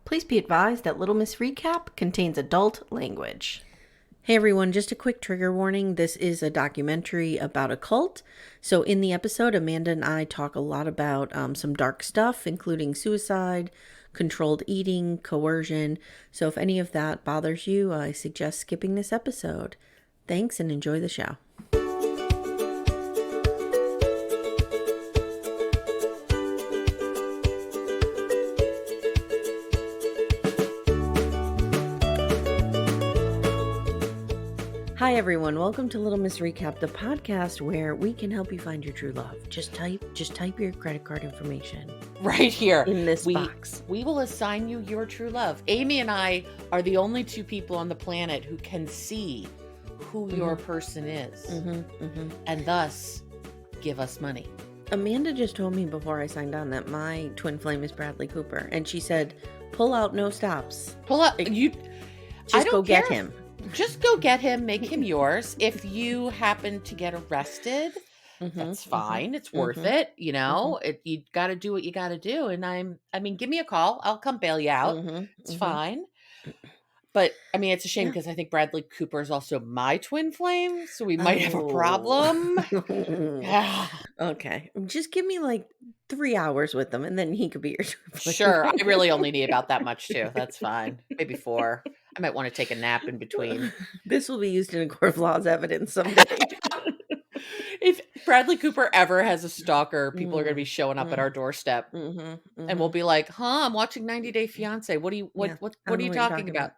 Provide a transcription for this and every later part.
Please be advised that Little Miss Recap contains adult language. Hey everyone, just a quick trigger warning. This is a documentary about a cult. So in the episode, Amanda and I talk a lot about some dark stuff, including suicide, controlled eating, coercion. So if any of that bothers you, I suggest skipping this episode. Thanks and enjoy the show. Hi everyone, welcome to Little Miss Recap, the podcast where we can help you find your true love. Just type your credit card information right here in this box. We will assign you your true love. Amye and I are the only two people on the planet who can see who your person is, and thus give us money. Amanda just told me before I signed on that my twin flame is Bradley Cooper, and she said, "Pull out, no stops. Pull out, you just go get him." Just go get him, make him yours. If you happen to get arrested, that's fine. It's worth it. You know, you got to do what you got to do. And I mean, give me a call. I'll come bail you out. It's fine. But I mean, it's a shame because I think Bradley Cooper is also my twin flame. So we might have a problem. Yeah. Okay. Just give me like 3 hours with them and then he could be your twin flame. Sure. I really only need about that much too. That's fine. Maybe 4. I might want to take a nap in between. This will be used in a court of law as evidence someday. If Bradley Cooper ever has a stalker, people are going to be showing up at our doorstep, and we'll be like, "Huh, I'm watching 90 Day Fiance. What are you talking about?"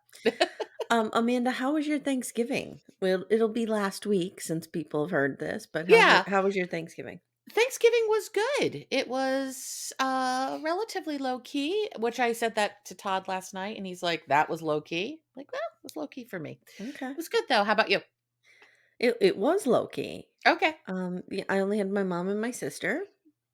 Amanda, how was your Thanksgiving? Well, it'll be last week since people have heard this, but how was your Thanksgiving? Thanksgiving was good. It was relatively low key, which I said that to Todd last night, and he's like, "That was low key." I'm like, well, it was low key for me. Okay, it was good though. How about you? It was low key. Okay. Yeah, I only had my mom and my sister,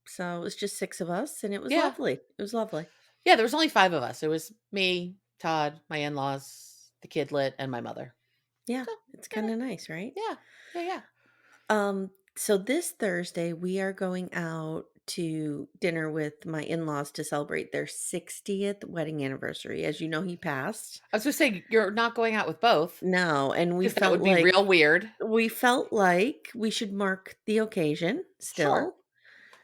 so it was just 6 of us, and it was lovely. It was lovely. Yeah, there was only 5 of us. It was me, Todd, my in-laws, the kidlet, and my mother. Yeah, so, it's kind of nice, right? Yeah. So this Thursday we are going out to dinner with my in-laws to celebrate their 60th wedding anniversary. As you know, he passed. I was going to say, you're not going out with both. No, and we felt that would be real weird. We felt like we should mark the occasion still. Sure.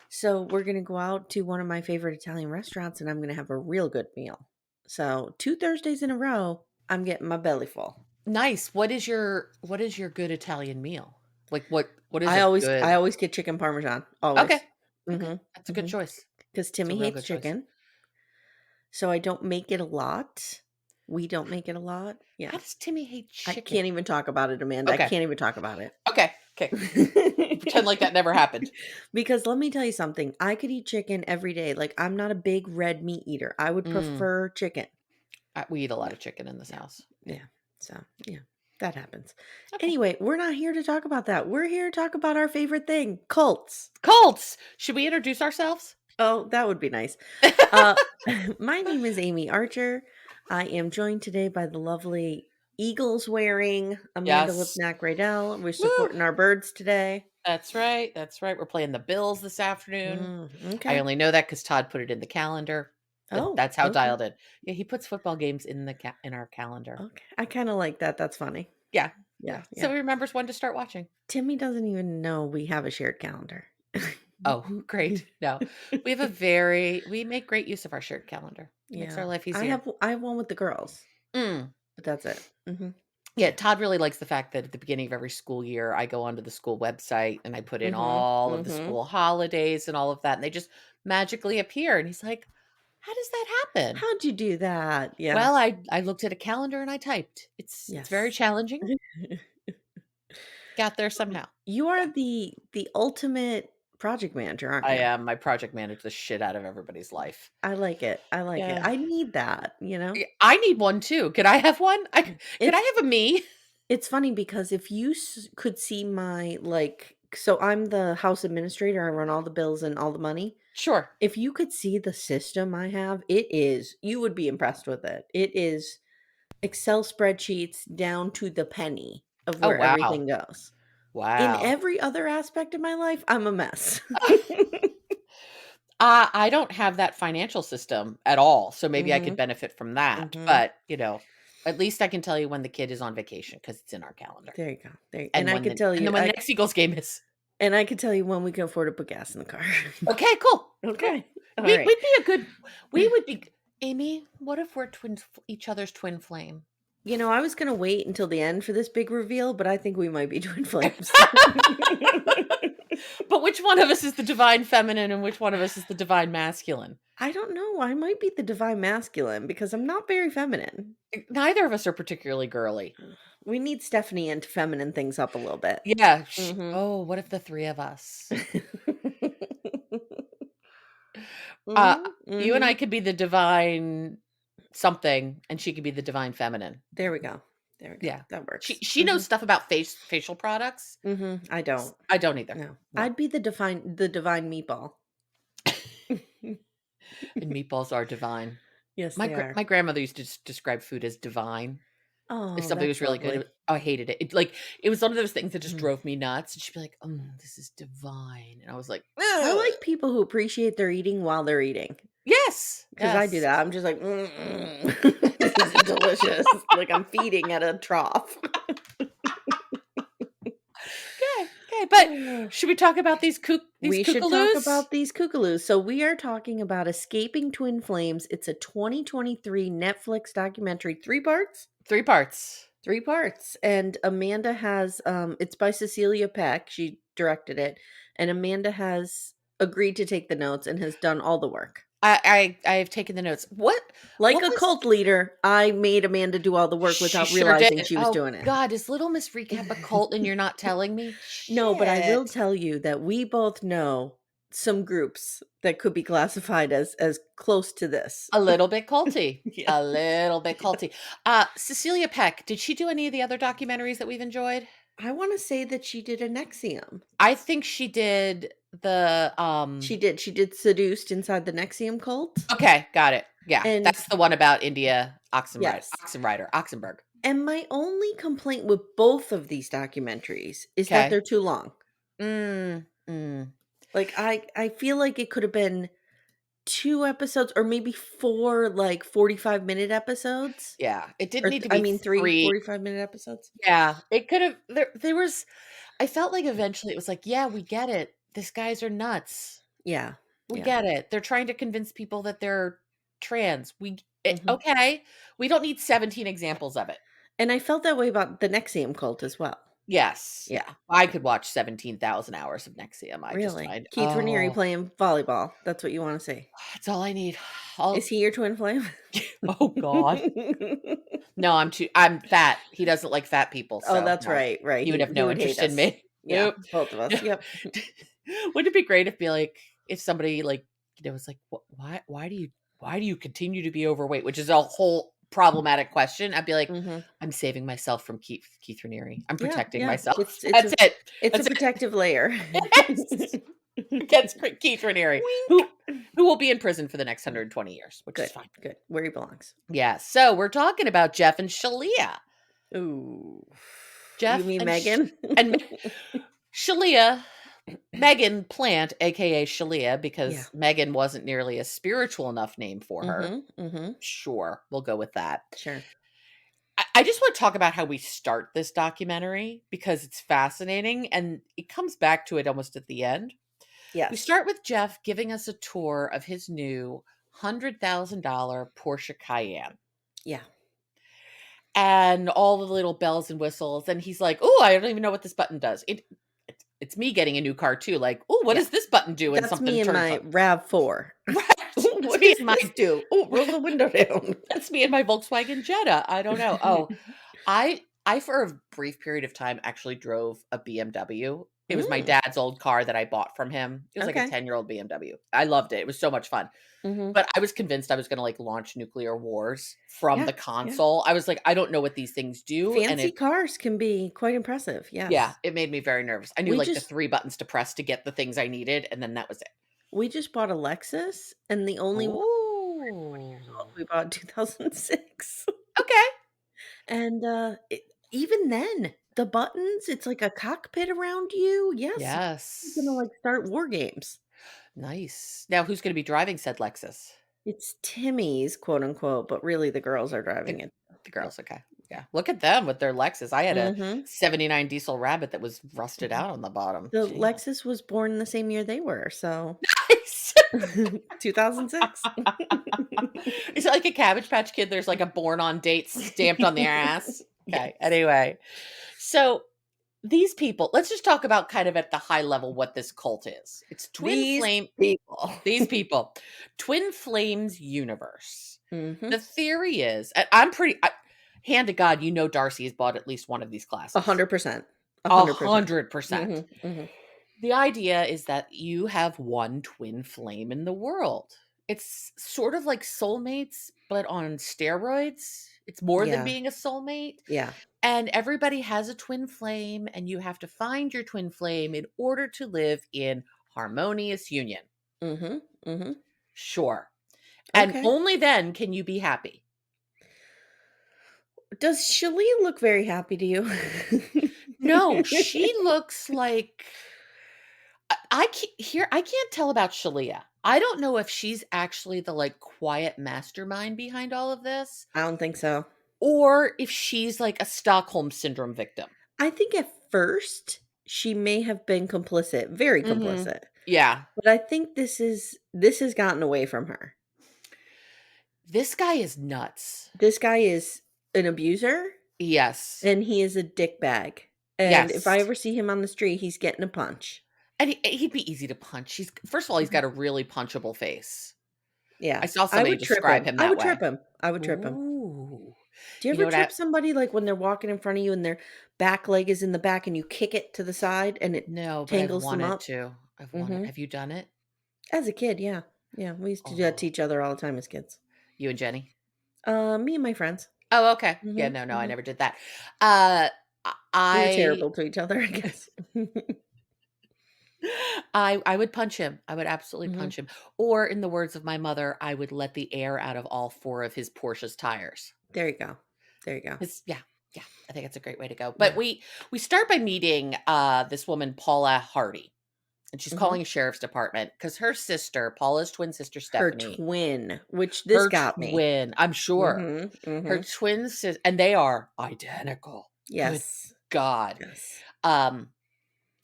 So we're going to go out to one of my favorite Italian restaurants and I'm going to have a real good meal. So 2 Thursdays in a row, I'm getting my belly full. Nice. What is your good Italian meal? Like what is I always get chicken parmesan. Always. Okay. That's a good choice. Because Timmy hates chicken. So I don't make it a lot. We don't make it a lot. Yeah. How does Timmy hate chicken? I can't even talk about it, Amanda. Okay. I can't even talk about it. Okay. Pretend like that never happened. Because let me tell you something. I could eat chicken every day. Like, I'm not a big red meat eater. I would prefer chicken. We eat a lot of chicken in this house. Yeah. So, yeah. That happens. Okay. Anyway, we're not here to talk about that. We're here to talk about our favorite thing, cults. Should we introduce ourselves? Oh, that would be nice. My name is Amy Archer. I am joined today by the lovely Eagles wearing Amanda Lipnack-Rydell. We're supporting our birds today. That's right. We're playing the Bills this afternoon. Okay. I only know that because Todd put it in the calendar. Oh, that's how dialed in. Yeah, he puts football games in our calendar. Okay, I kind of like that. That's funny. Yeah. So he remembers when to start watching. Timmy doesn't even know we have a shared calendar. Oh, great! No, we make great use of our shared calendar. It makes our life easier. I have one with the girls, but that's it. Yeah, Todd really likes the fact that at the beginning of every school year, I go onto the school website and I put in all of the school holidays and all of that, and they just magically appear. And he's like, "How does that happen? How'd you do that?" Yeah. Well, I looked at a calendar and I typed. It's very challenging. Got there somehow. You are the ultimate project manager, aren't you? I am. My project manager the shit out of everybody's life. I like it. It. I need that, you know? I need one too. Could I have one? Could I have a me? It's funny because if you could see my, so I'm the house administrator. I run all the bills and all the money. Sure. If you could see the system I have, you would be impressed with it. It is Excel spreadsheets down to the penny of where everything goes. Wow. In every other aspect of my life, I'm a mess. I don't have that financial system at all, so maybe I could benefit from that. But, at least I can tell you when the kid is on vacation because it's in our calendar. There you go. There, and And I when could the tell and you, then when the next Eagles game is. and I could tell you when we can afford to put gas in the car. Okay, cool. Okay. Cool. All right. We would be Amy, what if we're each other's twin flame? I was going to wait until the end for this big reveal, but I think we might be twin flames. But which one of us is the divine feminine and which one of us is the divine masculine? I don't know. I might be the divine masculine because I'm not very feminine. Neither of us are particularly girly. We need Stephanie in to feminine things up a little bit. Yeah. Oh, what if the three of us? You and I could be the divine something, and she could be the divine feminine. There we go. Yeah, that works. She knows stuff about facial products. I don't. I don't either. No. I'd be the divine meatball. And meatballs are divine. Yes, my they are. My grandmother used to describe food as divine. Oh, if something was really good, I hated it. It was one of those things that just drove me nuts. And she'd be like, "This is divine," and I was like, "Ugh." I like people who appreciate their eating while they're eating. Yes, because I do that. I'm just like, this is delicious. Like I'm feeding at a trough. Okay, but should we talk about these We should talk about these kookaloos. So we are talking about Escaping Twin Flames. It's a 2023 Netflix documentary. 3 parts? 3 parts. 3 parts. And Amanda has, it's by Cecilia Peck. She directed it. And Amanda has agreed to take the notes and has done all the work. I've taken the notes. What cult leader, I made Amanda do all the work without realizing she was doing it. God, is Little Miss Recap a cult and you're not telling me? No, but I will tell you that we both know some groups that could be classified as close to this. A little bit culty. Yes. A little bit culty. Cecilia Peck, did she do any of the other documentaries that we've enjoyed? I want to say that she did NXIVM. I think she did the She did Seduced Inside the NXIVM Cult. Okay, got it. Yeah, and that's the one about India Oxenberg. And my only complaint with both of these documentaries is that they're too long. Like I feel like it could have been 2 episodes or maybe 4 like 45-minute episodes. Yeah, it didn't need to be 3 45-minute episodes. Yeah, it could have there was I felt like eventually it was like, yeah, we get it. These guys are nuts. Yeah. We get it. They're trying to convince people that they're trans. Okay. We don't need 17 examples of it. And I felt that way about the NXIVM Cult as well. Yes. Yeah. I could watch 17,000 hours of NXIVM. Really? Keith Raniere playing volleyball. That's what you want to see. That's all I need. Is he your twin flame? Oh God. No, I'm fat. He doesn't like fat people. So that's right. He would have no interest in me. Yeah, both of us. Yep. Wouldn't it be great if somebody was like, why do you continue to be overweight? Which is a whole problematic question. I'd be like, I'm saving myself from Keith Raniere. I'm protecting myself. That's it. It's a protective layer. Against Keith Raniere, who will be in prison for the next 120 years, which is fine. Good. Where he belongs. Yeah. So we're talking about Jeff and Shaleia. Ooh. Jeff, you mean Megan? And Shaleia, Megan Plant, aka Shaleia, because Megan wasn't nearly a spiritual enough name for her. Sure, we'll go with that. Sure. I just want to talk about how we start this documentary because it's fascinating and it comes back to it almost at the end. Yeah. We start with Jeff giving us a tour of his new $100,000 Porsche Cayenne. Yeah. And all the little bells and whistles. And he's like, oh, I don't even know what this button does. It's me getting a new car too. Like, oh, what does this button do? And that's me in my RAV4. Right. What does this do? Oh, roll the window down. That's me in my Volkswagen Jetta. I don't know. Oh, I for a brief period of time actually drove a BMW. It was my dad's old car that I bought from him. It was like a 10-year-old BMW. I loved it. It was so much fun. But I was convinced I was going to launch nuclear wars from the console. I was like, I don't know what these things do. Fancy cars can be quite impressive. Yes. Yeah. It made me very nervous. I knew the 3 buttons to press to get the things I needed. And then that was it. We just bought a Lexus and the only one we bought in 2006. Okay. And even then, the buttons, it's like a cockpit around you. Yes. Yes. You're going to start war games. Nice. Now who's gonna be driving said Lexus? It's Timmy's, quote unquote, but really the girls are The driving it. the Yep. girls, okay. Yeah. Look at them with their Lexus. I had a Mhm. '79 Diesel Rabbit that was rusted out on the bottom. The Jeez. Lexus was born the same year they were, so Nice. 2006. Is it like a Cabbage Patch Kid? There's like a born on date stamped on their ass? Okay, Yes. anyway. So, these people let's just talk about kind of at the high level what this cult is. It's Twin These Flame people. these people. Twin Flames universe. Mhm. The theory is I'm pretty hand to God, you know Darcy has bought at least one of these classes. 100%. 100%. 100%. Mhm. Mhm. The idea is that you have one twin flame in the world. It's sort of like soulmates, but on steroids. It's more than Yeah. being a soulmate. Yeah. And everybody has a twin flame, and you have to find your twin flame in order to live in harmonious union. Mhm. Mhm. Sure. And Okay. only then can you be happy. Does Shaleia look very happy to you? No, she looks like I can't tell about Shalia. I don't know if she's actually the like quiet mastermind behind all of this, I don't think so. or if she's like a Stockholm syndrome victim. I think at first she may have been complicit, very Mhm. complicit. Yeah. But I think this has gotten away from her. This guy is nuts. This guy is an abuser Yes. and he is a dick bag. And if I Yes. ever see him on the street, he's getting a punch. And he'd be easy to punch. He's first of all, he's Mhm. got a really punchable face. I Yeah. saw I somebody would trip describe him. him I that would trip way. him. I would trip him. Ooh. Do you You know ever what I trip somebody like when they're walking in front of you and their back leg is in the back and you kick it to the side and it no, but I've tangles them wanted up? to. I've wanted. Mhm. Have you done it? As a kid, yeah. Yeah, we used to do that to Oh, each other all the time as kids. you and Jenny? Me and my friends. Oh, okay. Yeah, Mhm, no, I mhm. never did that. Uh, We were I terrible to each other, I guess. I would punch him. I would absolutely Mhm. punch him. Or in the words of my mother, I would let the air out of all 4 of his Porsche's tires. There you go. There you go. Yeah, yeah, I think it's a great way to go. But Yeah. we start by meeting this woman, Paula Hardy, and she's Mhm. calling a sheriff's department because her sister, Paula's twin sister Her Stephanie, twin, which this her got me. twin, I'm sure, Mhm, her mhm. twin sis, and they are identical. Good Yes. God. Yes. Um,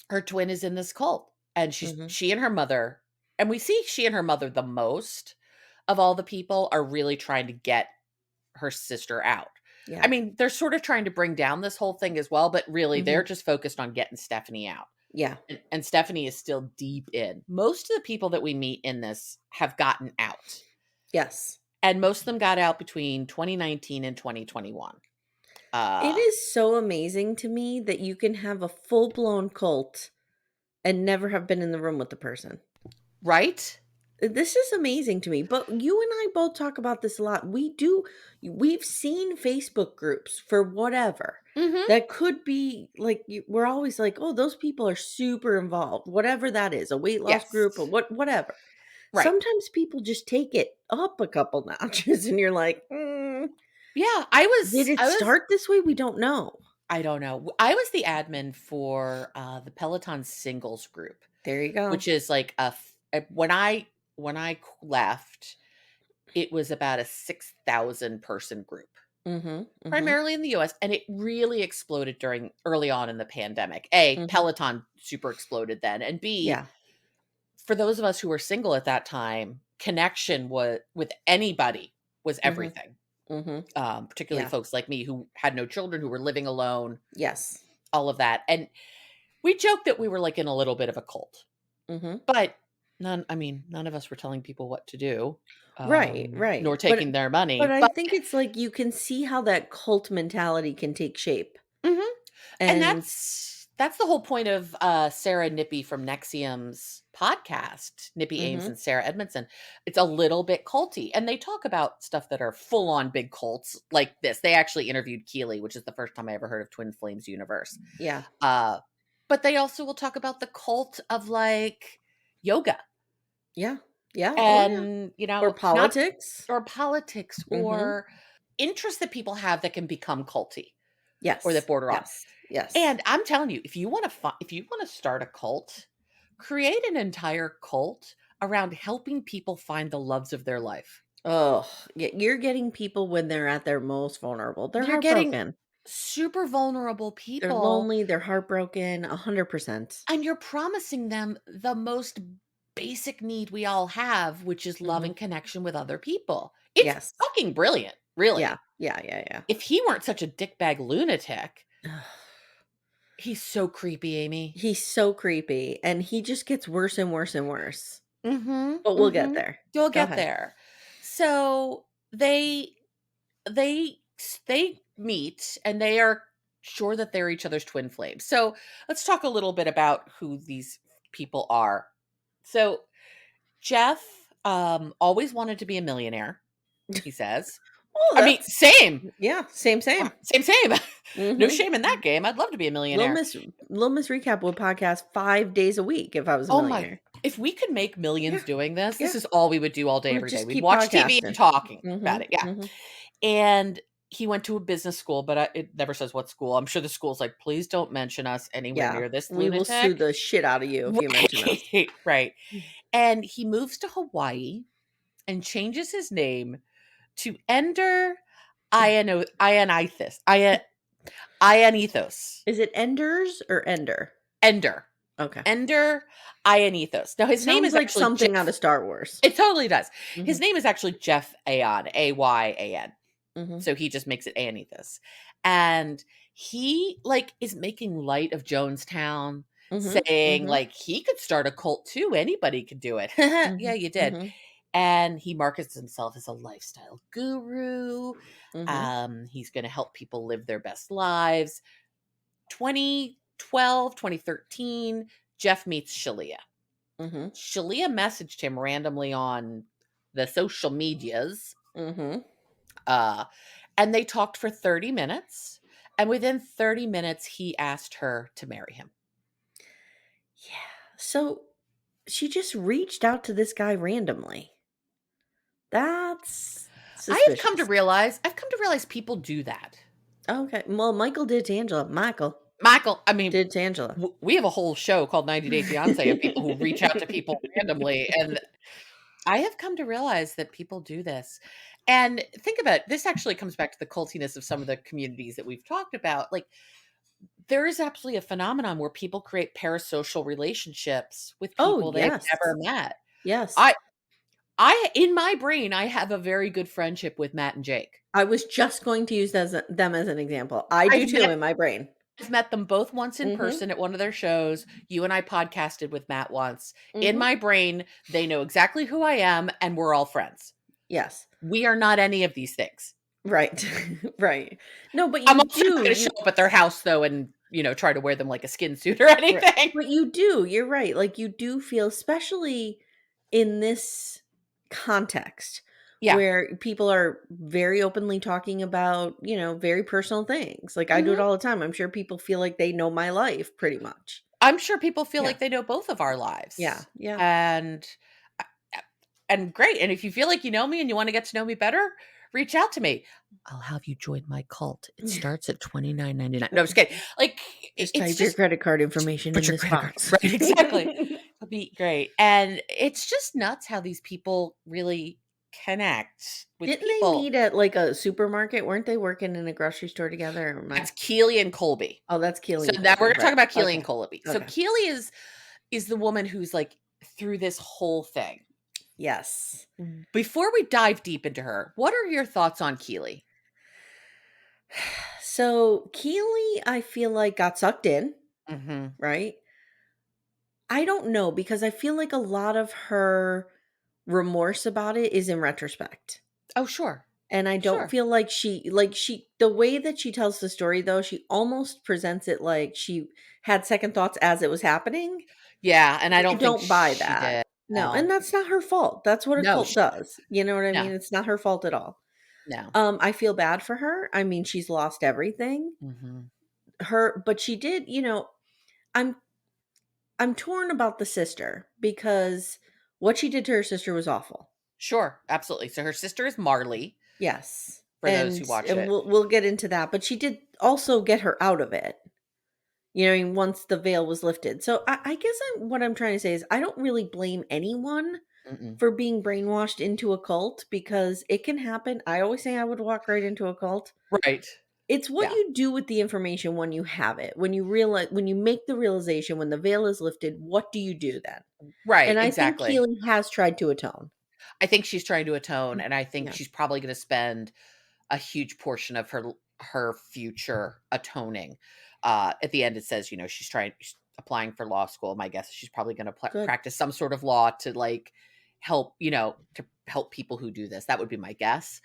her twin is in this cult, and Mhm. she and her mother, and we see she and her mother the most of all the people are really trying to get her sister out. I Yeah. mean, they're sort of trying to bring down this whole thing as well, but really they're Mhm. just focused on getting Stephanie out. Yeah. And Stephanie is still deep in. Most of the people that we meet in this have gotten out. Yes. And most of them got out between 2019 and 2021. It Uh, is so amazing to me that you can have a full-blown cult and never have been in the room with the person. right? This is amazing to me, but you and I both talk about this a lot. We've seen Facebook groups for whatever Mhm. that could be like we're always like, "Oh, those people are super involved." Whatever that is, a weight loss group or Yes. whatever. Right. Sometimes people just take it up a couple notches and you're like, Yeah, "Did it start this way? We don't know." I don't know. I was the admin for the Peloton singles group, There you go. which is like when I left, it was about a 6,000 person group, Mhm. Mhm. primarily in the US, and it really exploded during early on in the pandemic. A, Mhm. Peloton super exploded then, and B, Yeah. for those of us who were single at that time, connection was with anybody was Mhm. everything. Mhm. Particularly Yeah. folks like me who had no children, who were living alone, Yes. all of that. And we joked that we were like in a little bit of a cult, Mhm. but none of us were telling people what to do, Right, right. nor taking their But money. I But think it's like you can see how that cult mentality can take shape. Mhm. And And that's the whole point of Sarah Nippy from Nexium's podcast, Nippy Ames mhm, and Sarah Edmondson. It's a little bit culty, and they talk about stuff that are full on big cults like this. They actually interviewed Keeley, which is the first time I ever heard of Twin Flames Universe. yeah. Uh, but they also will talk about the cult of like yoga Yeah. Yeah. Oh, yeah. and, Or not politics. or politics Mhm. or interests that people have that can become culty or that Yes. border on. Yes. Yes. And I'm telling you, if you want to start a cult, create an entire cult around helping people find the loves of their life. Oh, you're getting people when they're at their most vulnerable. They're You're getting heartbroken. super vulnerable They're people, lonely, they're heartbroken, 100%. and you're promising them the most basic need we all have, which is love Mhm. and connection with other people. It's Yes. fucking brilliant, Yeah. really. Yeah, yeah, yeah. If he weren't such a dickbag lunatic, he's so creepy, Amy. He's so creepy, and he just gets worse and worse and worse. Mhm, But we'll get mhm. there. You'll Go get ahead. there. So they meet and they are sure that they're each other's twin flames. So let's talk a little bit about who these people are. So Jeff always wanted to be a millionaire, he says. Oh, I mean, that's same. yeah, same, same. Same. No Mhm. shame in that game. I'd love to be a Little millionaire. Miss Little Miss Recap would podcast 5 days a week if I was a Oh my, millionaire. if we could make Yeah, millions doing this yeah. is all we would do all day, Or every day. just We'd keep watch TV and podcasting. talking about Mhm, it. Yeah. mhm. And he went to a business school, but it never says what school. I'm sure the school's like, please don't mention us anywhere Yeah. near this We will sue lunatic. the shit out of you if you mention us. Right. Right. And he moves to Hawaii and changes his name to Ender Ionithos. Ionithos. Is it Enders or Ender? Ender. Okay. Ender Ionithos. Now his name Sounds is like actually something out Jeff. of Star Wars. It totally does. His Mhm, name is actually Jeff Ayan, Ayan. mhm, So he just makes it Anitas. And he like is making light of Jonestown, mhm, saying mhm, like he could start a cult too. Anybody could do it. Yeah, mhm, you did. mhm, And he markets himself as a lifestyle guru. mhm, He's going to help people live their best lives. 2012, 2013, Jeff meets Shaleia. mhm, Shaleia messaged him randomly on the social medias. mhm. Uh, and they talked for 30 minutes. And within 30 minutes, he asked her to marry him. Yeah. So she just reached out to this guy randomly. That's suspicious. I've come to realize people do that. Okay. Well, Michael did to Angela. Michael Michael, I mean, did to Angela. we have a whole show called 90 Day Fiance of people who reach out to people randomly. And I have come to realize that people do this. And think about it. This actually comes back to the cultiness of some of the communities that we've talked about. Like, there is absolutely a phenomenon where people create parasocial relationships with Oh, people they've yes. never met. Yes. I in my brain, I have a very good friendship with Matt and Jake. I was just going to use them as an example. I do I've too met in my brain. I've met them both once in Mhm. person at one of their shows. You and I podcasted with Matt once. In Mhm. my brain, they know exactly who I am and we're all friends. Yes. We are not any of these things. Right. Right. No, but I'm you also not do. gonna show You up at their house though and, try to wear them like a skin suit or Right. anything. But you do. You're right. Like you do feel, especially in this context Yeah. where people are very openly talking about, very personal things. Like I do it Mhm. all the time. I'm sure people feel like they know my life pretty much. I'm sure people feel Yeah. like they know both of our Yeah. lives. Yeah. And uh, and great. And if you feel like you know me and you want to get to know me better, reach out to me. I'll have you join my cult. It starts at $29.99. No, I'm just kidding. Like Just it's type your just credit card information put in your this credit card. box. Right, exactly. It'll be great. And it's just nuts how these people really connect with Didn't they people. meet at like a supermarket? Weren't they working in a grocery store together? Or am I? That's Keely and Colby. Oh, that's So Keely and now we're Colby. gonna talk Right. about Keely and Okay. Colby. So Okay. Keely is the woman who's like through this whole thing. Yes. Before we dive deep into her, what are your thoughts on Keely? So Keely, I feel like got sucked in, Hmm. right? I don't know because I feel like a lot of her remorse about it is in retrospect. Oh, sure. And I don't Sure. feel like the way that she tells the story though, she almost presents it like she had second thoughts as it was happening. Yeah, and I I don't think don't buy she that. did. No, and No. that's not her fault. That's what a No, cult does. You know what I no, mean? It's not her fault at all. no. I feel bad for her. I mean, she's lost everything. Hmm. But she did, I'm I'm torn about the sister because what she did to her sister was awful. Sure, absolutely. So her sister is Marley, Yes. for those And who watch and it. we'll get into that, but she did also get her out of it. I mean, once the veil was lifted. So I guess what I'm trying to say is I don't really blame anyone Mm-mm. for being brainwashed into a cult, because it can happen. I always say I would walk right into a cult. Right. It's what Yeah. you do with the information when you have it. When you realize, when you make the realization, when the veil is lifted, what do you do then? Right. And I think Exactly. Keely has tried to atone. I think she's trying to atone, and I think Yeah. she's probably going to spend a huge portion of her future atoning. At the end, it says, she's applying for law school. My guess is she's probably going to Good. practice some sort of law to like help, to help people who do this. That would be my guess.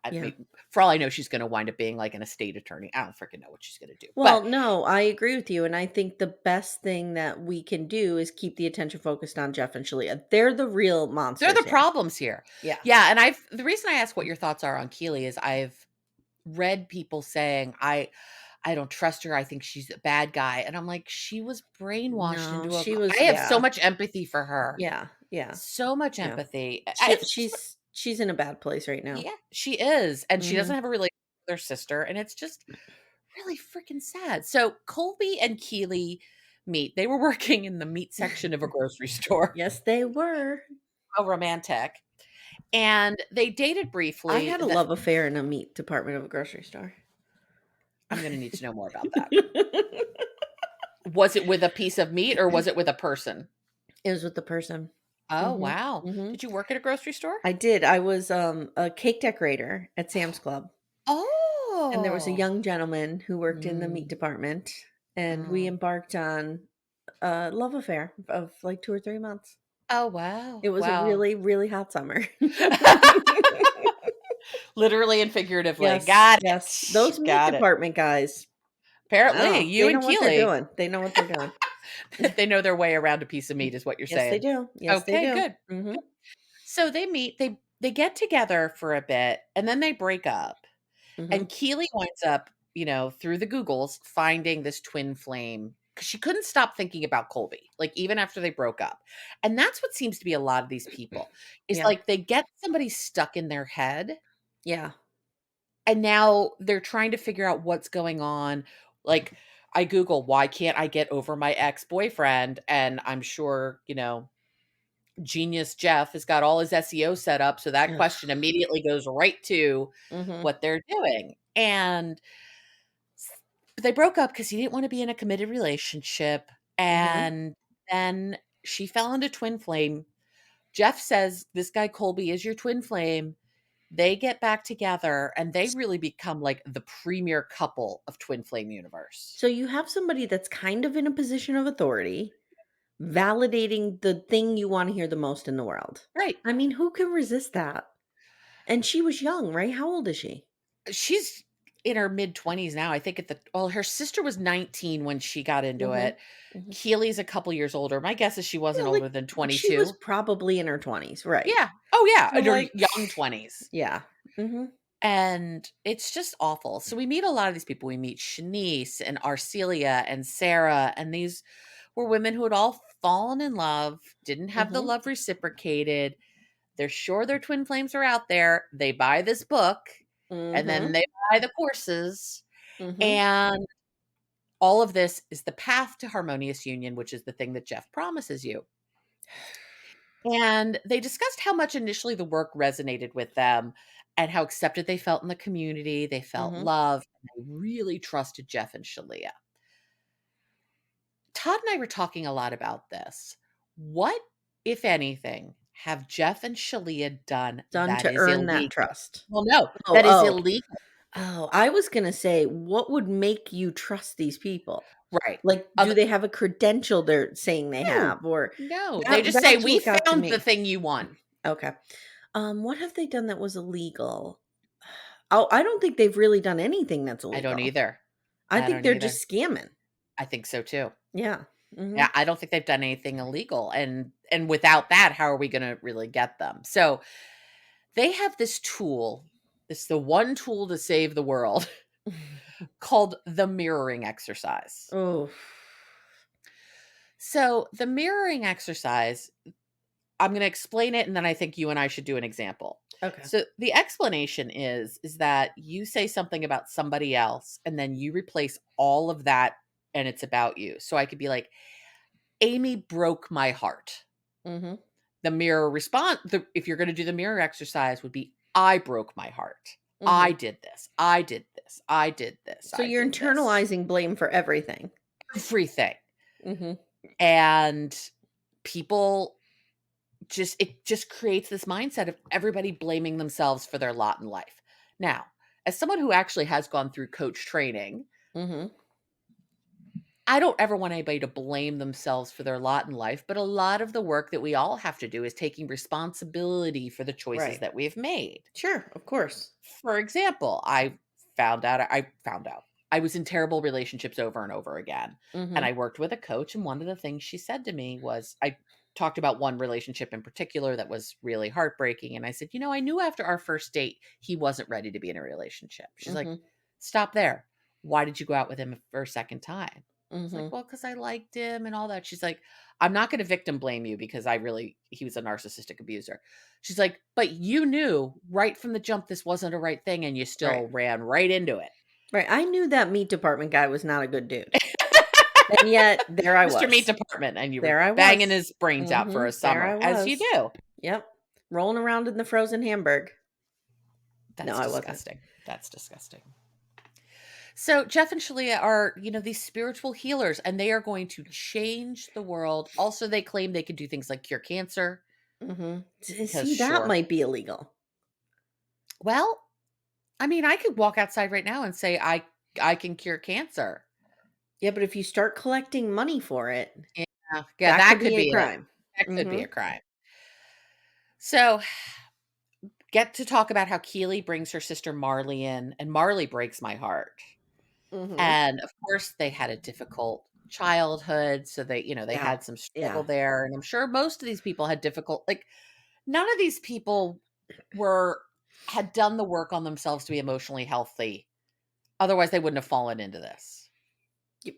I Yeah. mean, for all I know, she's going to wind up being like an estate attorney. I don't freaking know what she's going to do, Well, but no, I agree with you. And I think the best thing that we can do is keep the attention focused on Jeff and Shalia. They're the real they're monsters the here. problems here. Yeah. Yeah, and the reason I ask what your thoughts are on Keely is I've read people saying I don't trust her. I think she's a bad guy. And I'm like, she was brainwashed No, into she was, I have so yeah. much empathy for her. Yeah. Yeah. So much Yeah. empathy. She's in a bad place right now. Yeah, she is. And she Hmm. doesn't have a relationship with her sister. And it's just really freaking sad. So Colby and Keely meet. They were working in the meat section of a grocery store. Yes, they were. How romantic. And they dated I briefly. had a love affair in a meat department of a grocery store. I'm going to need to know more about that. It Was it with a piece of meat or was it with a person? was with the person. Oh, Hmm. wow. Hmm. Did you work at a grocery store? I did. I was a cake decorator at Sam's Club. And there was a Oh. young gentleman who worked in the meat Mm, department, and we mm. embarked on a love affair of like 2 or 3 months. Oh, wow. It was a Wow. really, really hot summer. Literally and figuratively. Yes, Got yes. it. Those meat Got it. department guys, I don't Apparently, know. you They and know what they're Keely, doing. They know what they're doing. they know their way around a piece of meat is what you're Yes, they saying. do. Yes, they Okay, do. good. Mhm. So they meet, they get together for a bit and then they break up. Mhm. And Keely winds up, through the Googles finding this twin flame because she couldn't stop thinking about Colby, like even after they broke up. And that's what seems to be a lot of these people is Yeah. like they get somebody stuck in their head Yeah. and now they're trying to figure out what's going on. Like I Google, why can't I get over my ex-boyfriend? And I'm sure, genius Jeff has got all his SEO set up. So that Ugh. question immediately goes right to Mhm. what they're doing. And they broke up because he didn't want to be in a committed relationship. Mhm. And then she fell into twin flame. Jeff says, this guy Colby is your twin flame. They get back together and they really become like the premier couple of twin flame universe. So you have somebody that's kind of in a position of authority, validating the thing you wanna hear the most in the world. Right. I mean, who can resist that? And she was young, right? How old is she? She's in her mid 20s now. I think her sister was 19 when she got into Mhm. it. Mhm. Keely's a couple years older. My guess is she Yeah, wasn't like, older than she was 22. probably in her 20s, right. Yeah. Oh, yeah. So, In her like, young 20s. yeah. Mhm. And it's just awful. So we meet a lot of these people. We meet Shanice and Arcelia and Sarah. And these were women who had all fallen in love, didn't have the Mhm. love reciprocated. They're sure their twin flames are out there. They buy this book and then Mhm. they buy the courses. Mhm. And all of this is the path to harmonious union, which is the thing that Jeff promises you. And they discussed how much initially the work resonated with them and how accepted they felt in the community. They felt Mhm. loved. And they really trusted Jeff and Shalia. Todd and I were talking a lot about this. What, if anything, have Jeff and Shalia done Done that to is earn that illegal? trust. Well, no, Oh, that is oh. illegal. Oh, I was gonna say, what would make you trust these people? Right. Like, do Other, they have a credential they're saying they no, have? Or no. They just say, that's we what got to found the me. thing you want. Okay. What have they done that was illegal? Oh, I don't think they've really done anything that's I don't illegal. either. I I think don't they're either. just scamming. I think so too. Yeah. Yeah, Mhm. I don't think they've done anything illegal, and without that, how are we gonna really get them? So, they have this tool, it's the one tool to save the world called the mirroring exercise. Oh. So, the mirroring exercise, I'm gonna explain it, and then I think you and I should do an example. Okay. So, the explanation is that you say something about somebody else, and then you replace all of that, and it's about you. So, I could be like, "Amy broke my heart." Mhm. the mirror response, if you're going to do the mirror exercise, would be, I broke my heart. I Mhm. did this. I did this. I did this. So I you're did this. internalizing blame for everything. Everything. Mhm. And people it just creates this mindset of everybody blaming themselves for their lot in life. Now, as someone who actually has gone through coach training, Mhm. I don't ever want anybody to blame themselves for their lot in life, but a lot of the work that we all have to do is taking responsibility for the choices Right. that we've made. Sure, of course. For example, I found out I was in terrible relationships over and over again. And Mhm. I worked with a coach, and one of the things she said to me was, I talked about one relationship in particular that was really heartbreaking. And I said, I knew after our first date he wasn't ready to be in a relationship. She's like, Mhm. stop there. Why did you go out with him for a second time? I was like, Mhm. well, because I liked him and all that. She's like, I'm not going to victim blame you because he was a narcissistic abuser. She's like, but you knew right from the jump this wasn't a right thing, and you Right. still ran right into it. Right. I knew that meat department guy was not a good dude. And yet there I Mr. Meat was. Department, and you were There I banging was. his brains out for a There I summer, as you was. do. Yep. Rolling around in the frozen Hamburg. No, That's I wasn't. disgusting. That's disgusting. So Jeff and Shaleia are, these spiritual healers, and they are going to change the world. Also, they claim they can do things like cure cancer Mhm. because See, that sure. might be illegal. Well, I mean, I could walk outside right now and say I can cure cancer. Yeah, but if you start collecting money for it, Yeah, that that could could be a be it. crime. That could be a Mhm. crime. So, get to talk about how Keely brings her sister Marley in, and Marley breaks my heart. Mhm. And of course, they had a difficult childhood, so they Yeah. had some struggle Yeah. there, and I'm sure most of these people had none of these people were had done the work on themselves to be emotionally healthy. Otherwise, they wouldn't have fallen into this.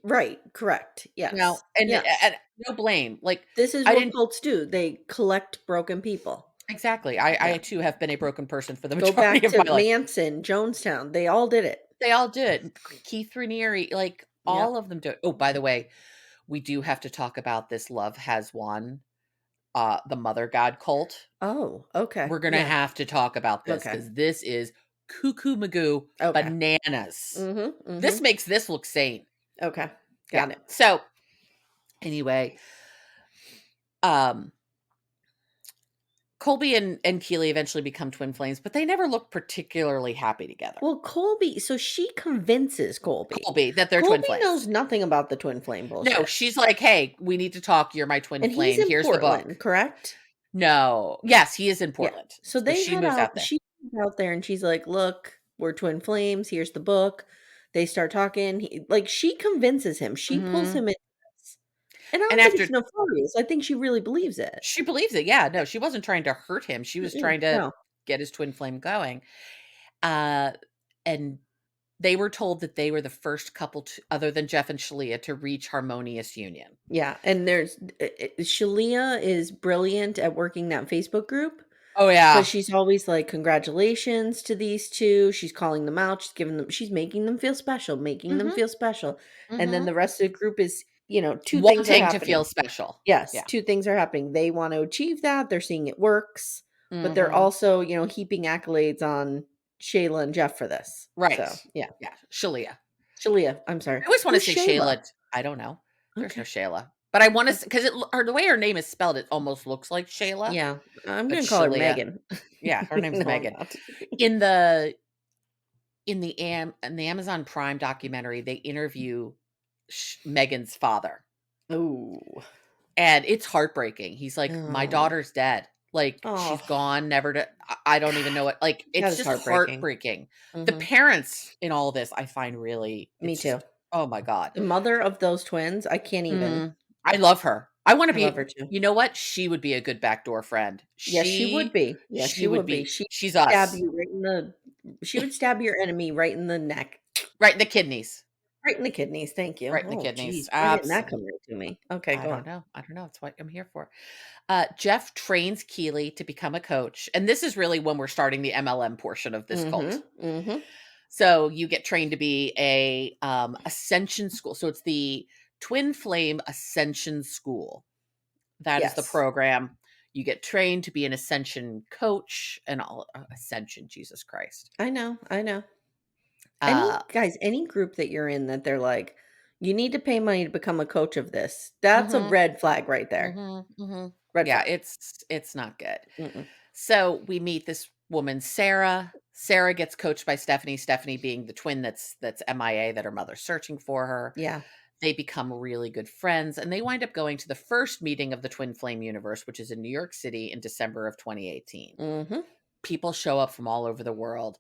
Right. Correct. Yes. And Yes. no blame. Like, This is I what didn't cults do. They collect broken people. exactly. I Yeah. too have been a broken person for the Go majority back of to my life. Manson, Jonestown. They all did it. They all do it. Keith Raniere, like, all Yep. of them do it. Oh, by the way, we do have to talk about this Love Has Won, the Mother God cult. Oh, okay. We're gonna Yeah. have to talk about this Okay. because this is cuckoo magoo Okay. bananas. Mhm. This Mhm. makes this look sane. Okay. Yeah. Got it. So anyway, um, Colby and Keely eventually become twin flames, but they never look particularly happy together. Well, Colby, so she convinces Colby. Colby, that they're twin Colby flames. knows nothing about the twin flame No, bullshit. she's like, "Hey, we need to talk. You're my twin And he's flame. in Here's the book." Portland, correct? No. Yes, he is in Yeah. Portland. So So they she head moves out. out there. She heads out there and she's like, "Look, we're twin flames. Here's the book." They start talking. She convinces him. She pulls Mhm. him into this. And I And don't think it's after nefarious. I think she really believes it. she believes it. Yeah, no, she wasn't trying to hurt him. She was Mm-mm, trying to no. get his twin flame going. Uh, and they were told that they were the first couple other than Jeff and Shaleia to reach harmonious union. Yeah, and Shalia is brilliant at working that Facebook group. Oh, 'Cause yeah. she's always like, "Congratulations to these 2." She's calling them out, she's making them feel special, making them Mhm. feel special, and then Mhm. the rest of the group is, 2 things are Wanting to happening. feel special. Yes, Yeah. 2 things are happening. They want to achieve that, they're seeing it works, but they're Mhm. also, heaping accolades on Shayla and Jeff for this. Right. So, yeah. Yeah, Shaleia. Shalia, I'm sorry. I always wanna Who's say Shayla? Shayla. I don't know. There's no Okay, Shayla. But I wanna okay. because the way her name is spelled, it almost looks like Shayla, Yeah, I'm but gonna call her Shaleia. Megan. Yeah, her name's No, I'm Megan. not. In the in the Amazon Prime documentary, they interview Megan's father, Ooh. and it's heartbreaking. He's like, "My Oh. daughter's dead. Like, she's Oh, gone, never to I don't even know God. what." Like, That it's is just heartbreaking. heartbreaking. The Mhm. parents in all this, I find really Me it's too. just oh my god. The mother of those twins, I can't even. Mhm. I love her. I wanna I love be her too. you know what? She would be a good backdoor friend. Yes, she would be. Yes, She she would would be. be she's us. She would stab your enemy right in the neck, Right in the kidneys. right in the kidneys, thank you. Right in the Oh, kidneys. geez, why didn't that come Absolutely. right to me? Okay, I go don't on. know. I don't know. It's what I'm here for. Jeff trains Keely to become a coach. And this is really when we're starting the MLM portion of this cult. Mhm, mhm. So you get trained to be a ascension school. So it's the Twin Flame Ascension School. That is the Yes. program. You get trained to be an ascension coach and all ascension, Jesus Christ. I know. I know. Uh Any group that you're in that they're like, you need to pay money to become a coach of this. That's a mhm, red flag right there. mhm. Red Yeah, flag. it's not good. Mm-mm. So we meet this woman, Sarah. Sarah gets coached by Stephanie. Stephanie being the twin that's MIA that her mother's searching for her. Yeah. They become really good friends, and they wind up going to the first meeting of the Twin Flame universe, which is in New York City in December of 2018. Mm-hmm. People show up from all over the world.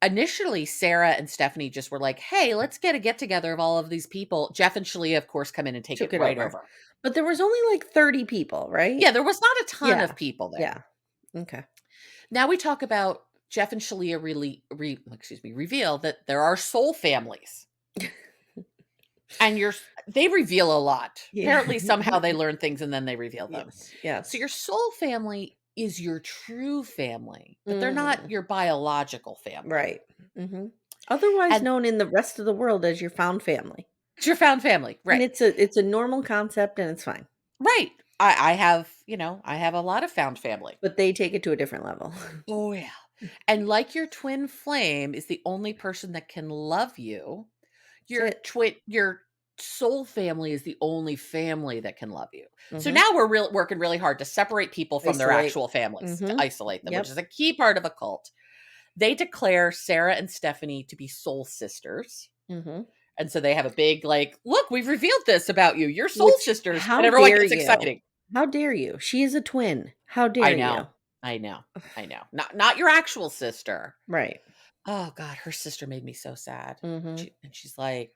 Initially, Sarah and Stephanie just were like, "Hey, let's get a get together of all of these people." Jeff and Shaleia, of course, come in and take it Took it right over. over. But there was only like 30 people, right? Yeah, there was not a ton Yeah. of people there. Yeah. Okay. Now we talk about Jeff and Shaleia reveal that there are soul families. And they reveal a lot. Yeah. Apparently, somehow they learn things and then they reveal them. Yes. So Yes. your soul family is your true family, but they're not Hmm. your biological family. Right. Hmm. Otherwise And known in the rest of the world as your found family. it's your found family, And right? it's a normal concept and it's fine. Right. I have, I have a lot of found family. But they take it to a different level. Oh yeah. And like your twin flame is the only person that can love you, That's it. your soul family is the only family that can love you. So Hmm. now we're working really hard to separate people from their Isolate. actual families, to Hmm. isolate them, which Yep. is a key part of a cult. They declare Sarah and Stephanie to be soul sisters. Hmm. And so they have a big like, look, we've revealed this about you. You're soul Which, sisters. And how everyone dare gets you? exciting. How dare you? She is a twin. How I dare you? know. I know. I know. Not your actual sister. Right. Oh god, her sister made me so sad. Hmm. She's like,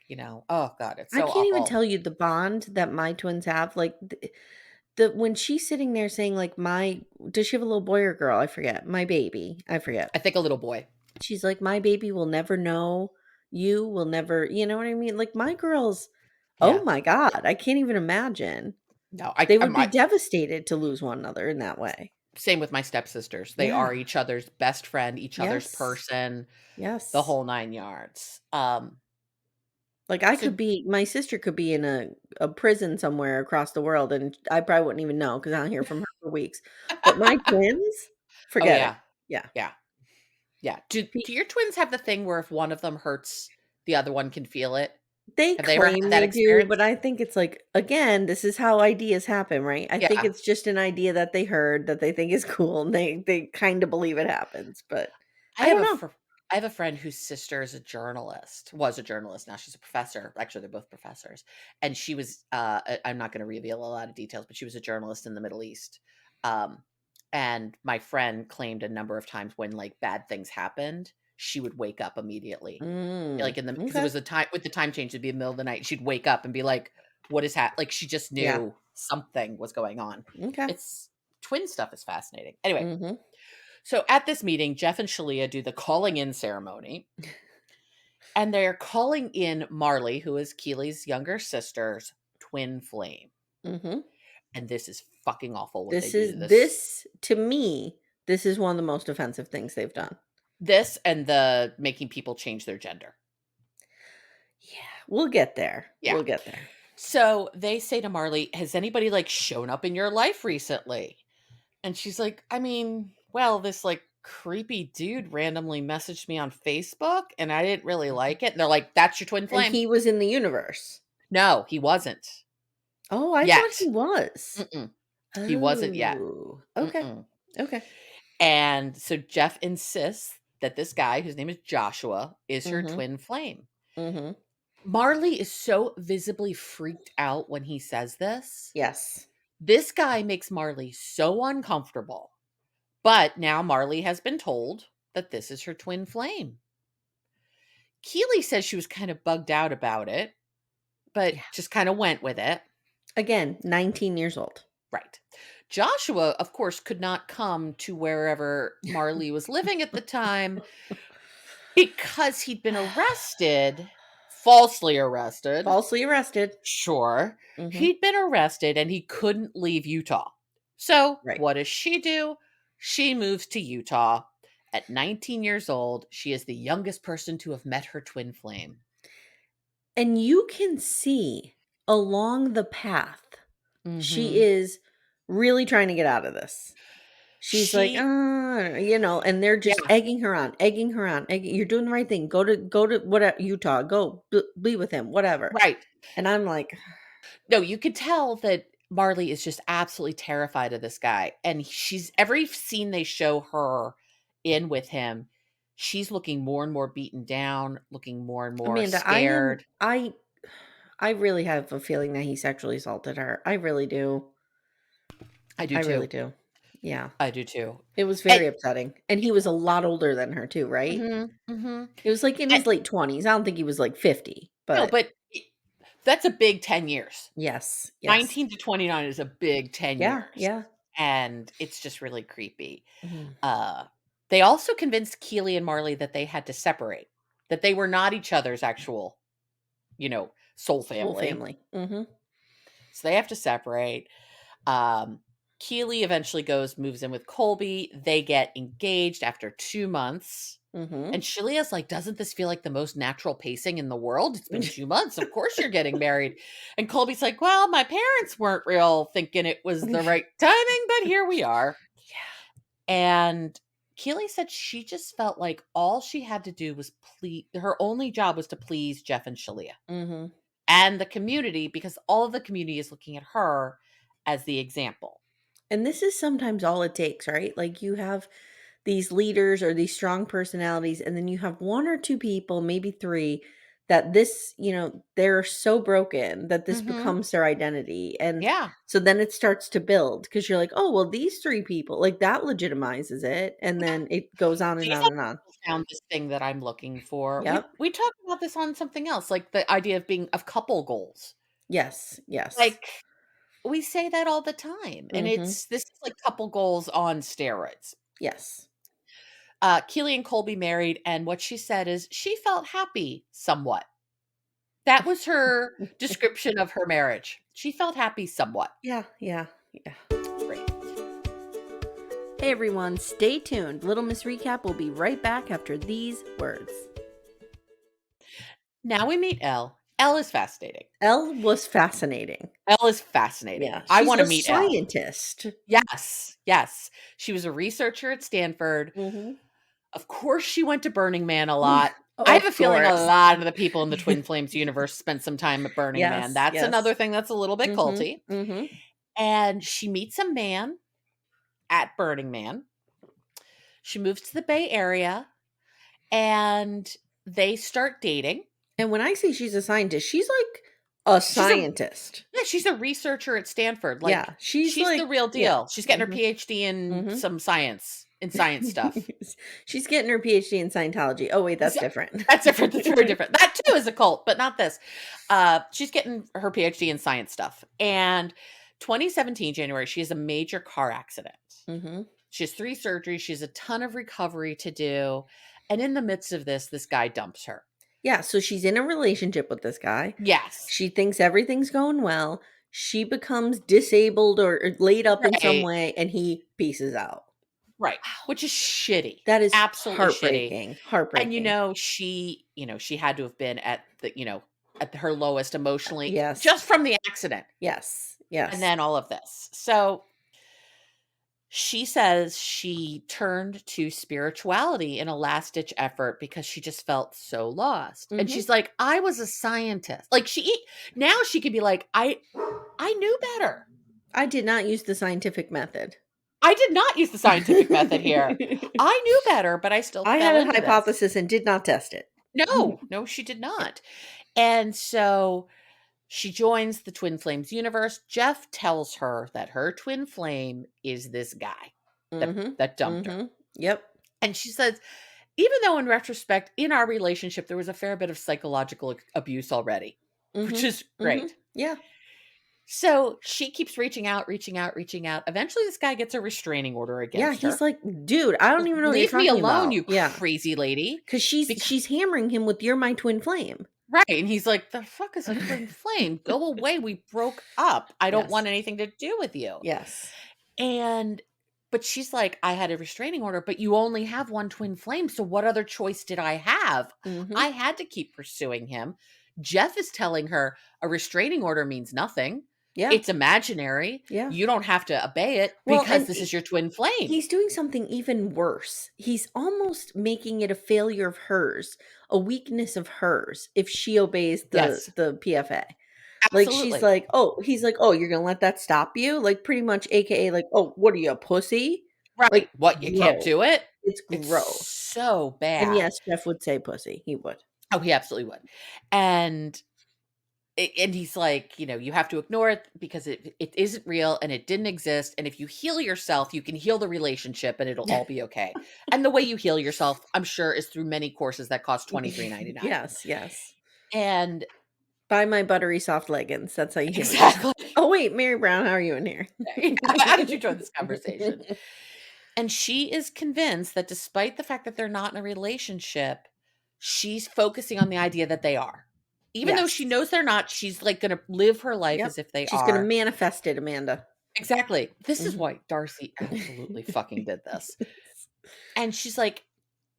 oh god, it's I so can't even awful. tell you the bond that my twins have. Like the when she's sitting there saying like my does she have a little boy or girl? I forget. My baby. I forget. I think a little boy. She's like, my baby will never know you, will never, you know what I mean? Like my girls, oh Yeah. my God, I can't even imagine. No, They would be devastated to lose one another in that way. same with my stepsisters. They Yeah. are each other's best friend, each other's Yes. person, the Yes. whole 9 yards. Like I So could be my sister could be in a prison somewhere across the world and I probably wouldn't even know because I don't hear from her for weeks. But my twins, oh forget it. yeah. Yeah. Yeah. Yeah. Do Pe- your twins have the thing where if one of them hurts, the other one can feel it? They Have they ever had claim that they do, experience? but I think it's like again, this is how ideas happen, right? I think Yeah. it's just an idea that they heard that they think is cool and they kind of believe it happens, but I I have don't a know. fr I have a friend whose sister is a journalist, was a journalist, now she's a professor. Actually, they're both professors. And she was, I'm not gonna reveal a lot of details, but she was a journalist in the Middle East. Um, and my friend claimed a number of times when, like, bad things happened, she would wake up immediately. Mm, Like, because it okay. was the time with the time change, it'd be the middle of the night, she'd wake up and be like, "What is like, she just Yeah. knew something was going on. Okay. It's twin stuff is fascinating. Anyway, Mhm. so at this meeting, Jeff and Shaleia do the calling in ceremony, and they're calling in Marley, who is Keely's younger sister's twin flame. Mhm. And this is fucking awful what they This do is to this to me, this is one of the most offensive things they've done. this and the making people change their gender. Yeah, we'll get there. Yeah. We'll get there. So they say to Marley, "Has anybody like shown up in your life recently?" And she's like, "I mean, well, this like creepy dude randomly messaged me on Facebook and I didn't really like it." And they're like, "That's your twin And flame." he was in the universe. No, he wasn't Oh, I thought yet. he was. Mm-mm. He wasn't yet. Oh, okay. Mm-mm. Okay. And so Jeff insists that this guy, whose name is Joshua, is her Mhm. twin flame. Mhm. Marley is so visibly freaked out when he says this. Yes. This guy makes Marley so uncomfortable. But now Marley has been told that this is her twin flame. Keely says she was kind of bugged out about it, but Yeah. just kind of went with it. Again, 19 years old. Right. Joshua, of course, could not come to wherever Marley was living at the time because he'd been arrested, falsely arrested. Falsely arrested. Sure. Mhm. He'd been arrested and he couldn't leave Utah. So, Right. what does she do? She moves to Utah. At 19 years old, she is the youngest person to have met her twin flame. And you can see along the path, she Mhm. is really trying to get out of this. She's like, She and they're just Yeah, egging her on, egging her on. You're doing the right thing. Go to whatever Utah. Go be with him. Whatever. right. And I'm like, No, you could tell that Marley is just absolutely terrified of this guy, and she's every scene they show her in with him, she's looking more and more beaten down, looking more and more Amanda, scared. I really have a feeling that he sexually assaulted her. I really do. I do I really too. do. Yeah. I do too. It was And very upsetting. And he was a lot older than her too, right? mhm, mhm. He was like in And his late 20s. I don't think he was like 50, no, but but that's a big 10 years. yes, yes. 19 to 29 is a big 10 Yeah, years, yeah. and it's just really creepy. Mhm. Uh, they also convinced Keely and Marley that they had to separate, that they were not each other's actual, soul Whole family. family. Mhm. So they have to separate. Um, Keely eventually moves in with Colby. They get engaged after 2 months. Mhm. And Shalea's like, doesn't this feel like the most natural pacing in the world? It's been 2 months. Of course you're getting married. And Colby's like, well, my parents weren't real thinking it was the right timing, but here we are. And Keely said she just felt like all she had to do was her only job was to please Jeff and Shaleia Mhm. and the community, because all of the community is looking at her as the example. And this is sometimes all it takes, right? Like you have these leaders or these strong personalities, and then you have one or two people, maybe three, that they're so broken that this Mhm. becomes their identity. And Yeah. so then it starts to build because you're like, oh, well, these three people, like that legitimizes it. And Yeah. then it goes on and These on other and on. people found this thing that I'm looking for. We Yep. we talked about this on something else, like the idea of couple goals. Yes. Yes. Like, we say that all the time, and Mm-hmm. this is like couple goals on steroids. Yes. Keely and Colby married, and what she said is she felt happy somewhat. That was her description of her marriage. She felt happy somewhat. Yeah. Yeah. Yeah. Great. Hey everyone, stay tuned. Little Miss Recap will be right back after these words. Now we meet Elle. Elle is fascinating. Elle was fascinating. Elle is fascinating. Yeah. I She's want to a meet Elle. scientist. Yes, yes. She was a researcher at Stanford. Mm-hmm. Of course, she went to Burning Man a lot. I have a Of feeling a course. lot of the people in the Twin Flames universe spent some time at Burning Man. Yes, That's yes. another thing that's a little bit culty. Mm-hmm. Mm-hmm. And she meets a man at Burning Man. She moves to the Bay Area and they start dating. And when I say she's a scientist, she's like a She's a scientist. Yeah, she's a researcher at Stanford. Yeah, Like, she's she's the like, real yeah. deal. She's getting her Mm-hmm. PhD in some science, stuff. She's getting her PhD in Scientology. Oh wait, that's So different. that's different. That's very different. That too is a cult, but not this. She's getting her PhD in science stuff. And 2017, January, she has a major car accident. Mm-hmm. She has 3 surgeries. She has a ton of recovery to do. And in the midst of this guy dumps her. Yeah, so she's in a relationship with this guy. Yes. She thinks everything's going well. She becomes disabled or laid up in some Right. way, and he pieces out. Right. Which is shitty. That is Absolutely shitty. heartbreaking. And Heartbreaking. she had to have been at her lowest emotionally Yes. just from the accident. Yes. And Yes. then all of this. So she says she turned to spirituality in a last ditch effort because she just felt so lost. And Mhm. she's like, I was a scientist. Like now she could be like, I knew better. I did not use the scientific method. I did not use the scientific method here. I knew better, but I still I fell had a into this. hypothesis and did not test it. No, she did not. And so she joins the Twin Flames universe. Jeff tells her that her twin flame is this guy that dumped her. Yep. And she says, even though in retrospect, in our relationship, there was a fair bit of psychological abuse already, which is great. Yeah. So she keeps reaching out. Eventually, this guy gets a restraining order against her. Yeah, he's like, dude, I don't even know what you're Leave me talking alone, about. you Yeah. crazy lady. Because she's hammering him with "You're my twin flame." Right. And he's like, the fuck is a twin flame? Go away. We broke up. I don't Yes. want anything to do with you. Yes. But she's like, I had a restraining order, but you only have one twin flame. So what other choice did I have? I had to keep pursuing him. Jeff is telling her a restraining order means nothing. Yeah. It's imaginary. Yeah. You don't have to obey it Well, because and this is your twin flame. he's doing something even worse. He's almost making it a failure of hers, a weakness of hers if she obeys Yes, the PFA. Like, she's absolutely. like, "Oh," he's like, "Oh, you're gonna let that stop you?" Like, pretty much AKA like, "Oh, what are you, a pussy?" Right. Like, What, you can't gross. do it? It's It's gross. so And bad. yes, Jeff would say pussy. He would. Oh, he absolutely would. And and he's like, you have to ignore it because it isn't real and it didn't exist. And if you heal yourself, you can heal the relationship and it'll all be okay. And the way you heal yourself, I'm sure, is through many courses that cost $23.99. Yes, yes. And Buy my buttery soft leggings. That's how you heal yourself. exactly. Oh, wait, Mary Brown, how are you in here? How did you join this conversation? And she is convinced that despite the fact that they're not in a relationship, she's focusing on the idea that they are. Even though she Yes. knows they're not, she's like going to live her life Yep. as if they She's gonna are. manifest it, Amanda. Exactly. This is Mhm. why Darcy absolutely fucking did this. And she's like,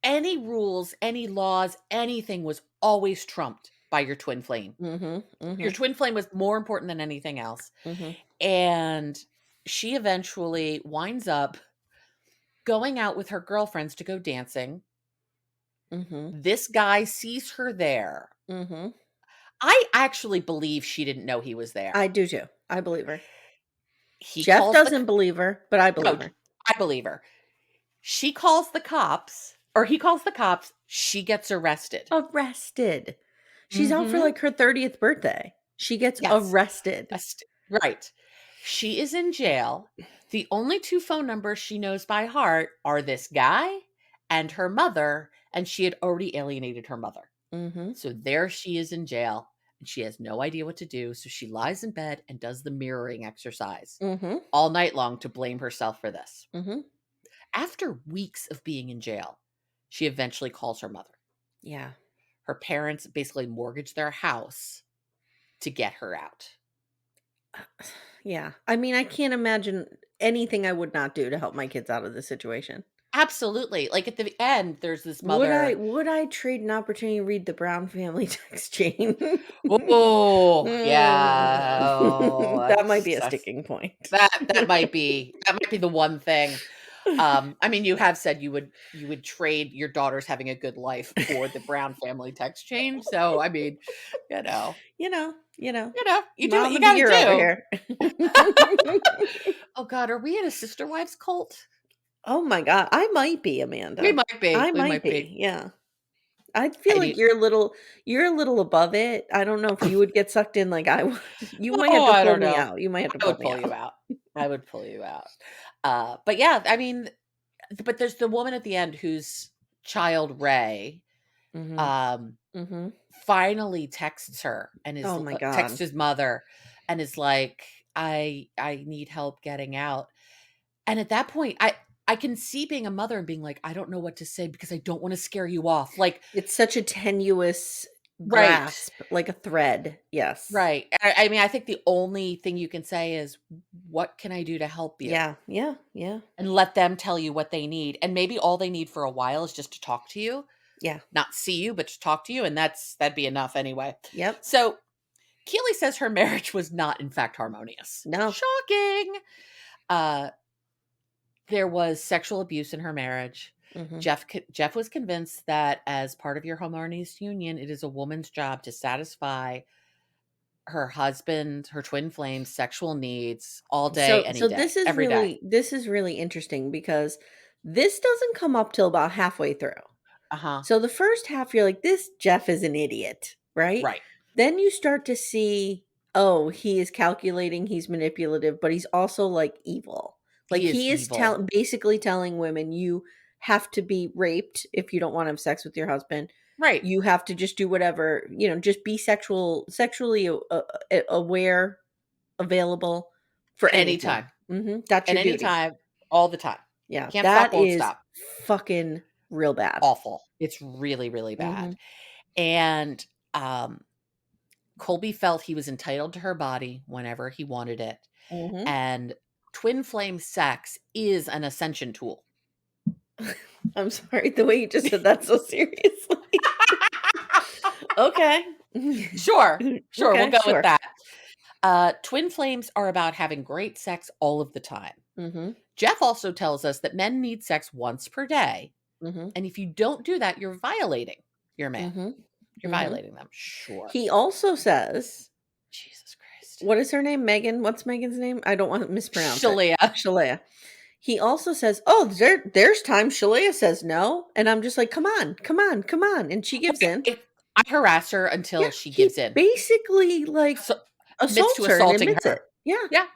any rules, any laws, anything was always trumped by your twin flame. Mhm, Your mhm, twin flame was more important than anything else. mhm, And she eventually winds up going out with her girlfriends to go dancing. mhm, This guy sees her there. mhm. I actually believe she didn't know he was there. I do too. I believe her. He Jeff calls doesn't believe her, but I no, believe her. I believe her. She calls the cops, or he calls the cops. She gets arrested. Arrested. She's out for, Mhm. like, her 30th birthday. She gets Yes. arrested. Right. She is in jail. The only 2 phone numbers she knows by heart are this guy and her mother, and she had already alienated her mother. Mhm, So there she is in jail, and she has no idea what to do, so she lies in bed and does the mirroring exercise mhm, all night long to blame herself for this. mhm. After weeks of being in jail, she eventually calls her mother. Yeah. Her parents basically mortgaged their house to get her out. Yeah. I mean, I can't imagine anything I would not do to help my kids out of this situation. Absolutely. Like at the end, there's this Would I mother. would I trade an opportunity to read the Brown family text chain? Oh, yeah. Oh, That might be a sticking point. that might be the one thing. I mean, you have said you would trade your daughters having a good life for the Brown family text change. So, I mean, you know, You know, you do what mom you of the got to year over do. here. Oh God, are we in a sister wives cult? Oh my god, I might be, We Amanda. might be. I We might might be. be, yeah. I feel I like mean, you're a little above it. I don't know if you would get sucked in like I would. You might have oh, to I pull don't me know. out. You might have to I pull would me pull you out. out. I would pull you out. But yeah, I mean, but there's the woman at the end whose child Ray Mhm, um mhm. finally texts her and Oh my texts god. his mother and is like, I need help getting out. And at that point, I can see being a mother and being like, I don't know what to say because I don't want to scare you off. Like, It's such a tenuous right. grasp, like a thread. Yes. Right. I mean, I think the only thing you can say is, what can I do to help you? Yeah, yeah, yeah, And let them tell you what they need. And maybe all they need for a while is just to talk to you, yeah. not see you, but to talk to you. And that'd be enough anyway. Yep. So Keely says her marriage was not, in fact, harmonious. No. Shocking. Uh, there was sexual abuse in her marriage. Mhm. Jeff was convinced that as part of your harmonious union, it is a woman's job to satisfy her husband, her twin flame's sexual needs all day, So any so day, every day. this is really interesting because this doesn't come up till about halfway through. Uh huh. So the first half, you're like, this Jeff is an idiot, right? Right. Then you start to see, oh, he is calculating, he's manipulative, but he's also like evil. Like He is he is evil. basically telling women, you have to be raped if you don't want to have sex with your husband. Right. You have to just do whatever, just be sexually aware, available for anything. Anytime. That's At your any duty. time, all the time. Yeah, Can't stop, that won't is stop. fucking real bad. Awful. It's really, really bad. Mhm. And um, Colby felt he was entitled to her body whenever he wanted it. Mhm. And twin flame sex is an ascension tool. I'm sorry, the way you just said that so seriously. Okay. Sure. Sure. We'll Okay, go with sure. that. Twin flames are about having great sex all of the time. Mm-hmm. Jeff also tells us that men need sex once per day. Mm-hmm. And if you don't do that, you're violating your man. Mm-hmm. You're Mm-hmm. violating them. Sure. He also says, Jesus Christ. what is her name? Megan. What's Megan's name? I don't want to mispronounce it. Shaleia. Shaleia. He also says, "Oh, there's times Shaleia says no," and I'm just like, "Come on, come on, come on," and she gives in. I harass her Yeah, until she he gives in. basically like So, admits to assaults her and assaulting admits it. her. Yeah, Yeah.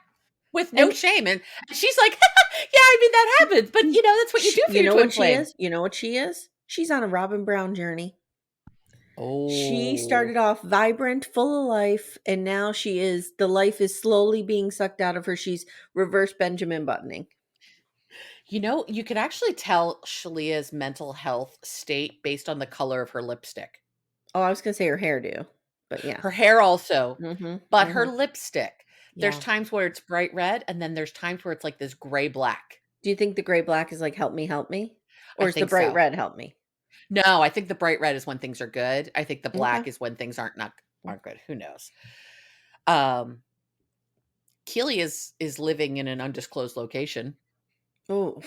With no and shame. And she's like, yeah, I mean, that happens. But, that's what you do for you your know twin what she flame. is? You know what she is? She's on a Robin Brown journey. She Oh. started off vibrant, full of life, and now the life is slowly being sucked out of her. She's reverse Benjamin buttoning. You could actually tell Shalia's mental health state based on the color of her lipstick. Oh, I was gonna say her hairdo, but yeah. Her hair also, Mm-hmm. but her Mm-hmm. lipstick. There's Yeah. times where it's bright red, and then there's times where it's like this gray black. Do you think the gray black is like help me? I Or is the think bright so. red help me? No, I think the bright red is when things are good. I think the Okay. black is when things aren't good. Who knows? Um, Keely is living in an undisclosed location. Oh,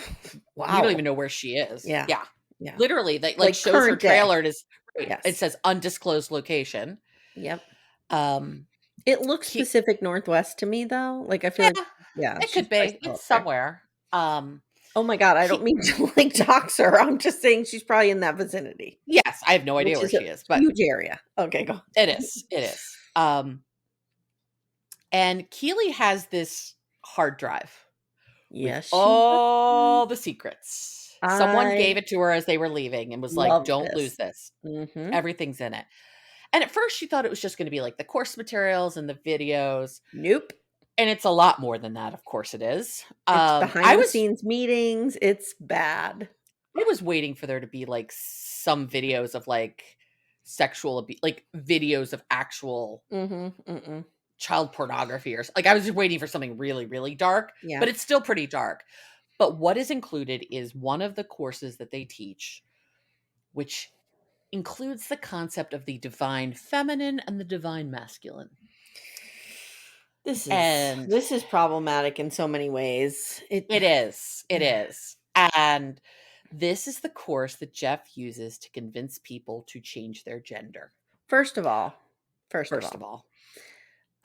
We don't wow. even know where she is. Yeah. Yeah. Yeah. Literally, they like Like shows her current day. trailer and it Yes. says undisclosed location. Yep. Um, It looks Ke Pacific Northwest to me though. Like I feel like Yeah, yeah, it she's could probably be. still It's up there. somewhere. Oh my god, I don't Ke mean to like dox her. I'm just saying she's probably in that vicinity, Yes, I have no idea which where is a she is, but huge area. Okay, go. it is. It is. And Keely has this hard drive with Yes, she does. all the secrets. Someone I gave it to her as they were leaving and was like, love "Don't lose this. this. Mhm. Everything's in it." And at first she thought it was just gonna be like the course materials and the videos, Nope. and it's a lot more than that, of course it is. It's I behind the was scenes meetings. It's bad. I was waiting for there to be, like, some videos of, like, sexual abuse, like, videos of actual Mhm. Mm-mm. child pornography like, I was just waiting for something really, really dark, Yeah. but it's still pretty dark. But what is included is one of the courses that they teach, which includes the concept of the divine feminine and the divine masculine. This is And this is problematic in so many ways. it is, it is. And this is the course that Jeff uses to convince people to change their gender. First of all, first of First of all, all.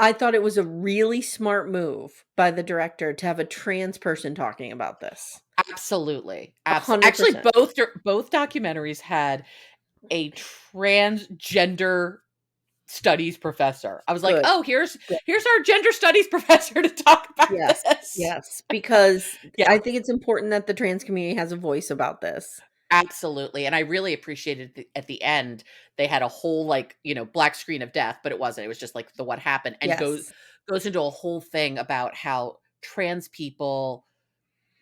I thought it was a really smart move by the director to have a trans person talking about this. Absolutely. Actually, 100%. both documentaries had a transgender studies professor. I was like, Good. "Oh, Good. here's our gender studies professor to talk about Yes. this." Yes, because Yeah, I think it's important that the trans community has a voice about this. absolutely. And I really appreciated at the end they had a whole like, black screen of death, but it wasn't. It was just like the what happened and Yes. goes into a whole thing about how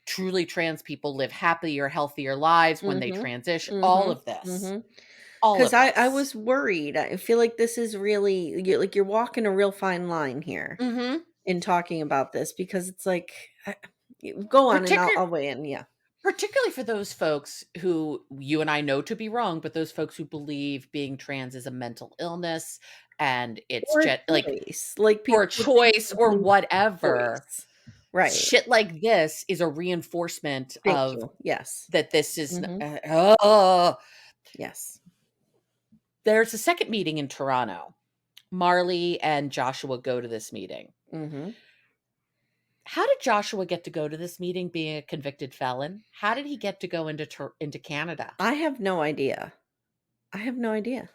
truly trans people live happier, healthier lives when they Mhm. transition. All Mhm. of this. Mhm. All 'Cause of I this. was worried. I feel like this is really you're walking a real fine line here Mhm. in talking about this because it's like go on and Particular I'll weigh in, yeah. Particularly for those folks who you and I know to be wrong, but those folks who believe being trans is a mental illness and it's Or a like choice, like or a people would think choice of or it as a whatever. choice. Right. Shit like this is a reinforcement Thank of you. Yes. that this is Mhm. Yes. there's a second meeting in Toronto. Marley and Joshua go to this meeting. Mhm. How did Joshua get to go to this meeting being a convicted felon? How did he get to go into Canada? I have no idea. I have no idea.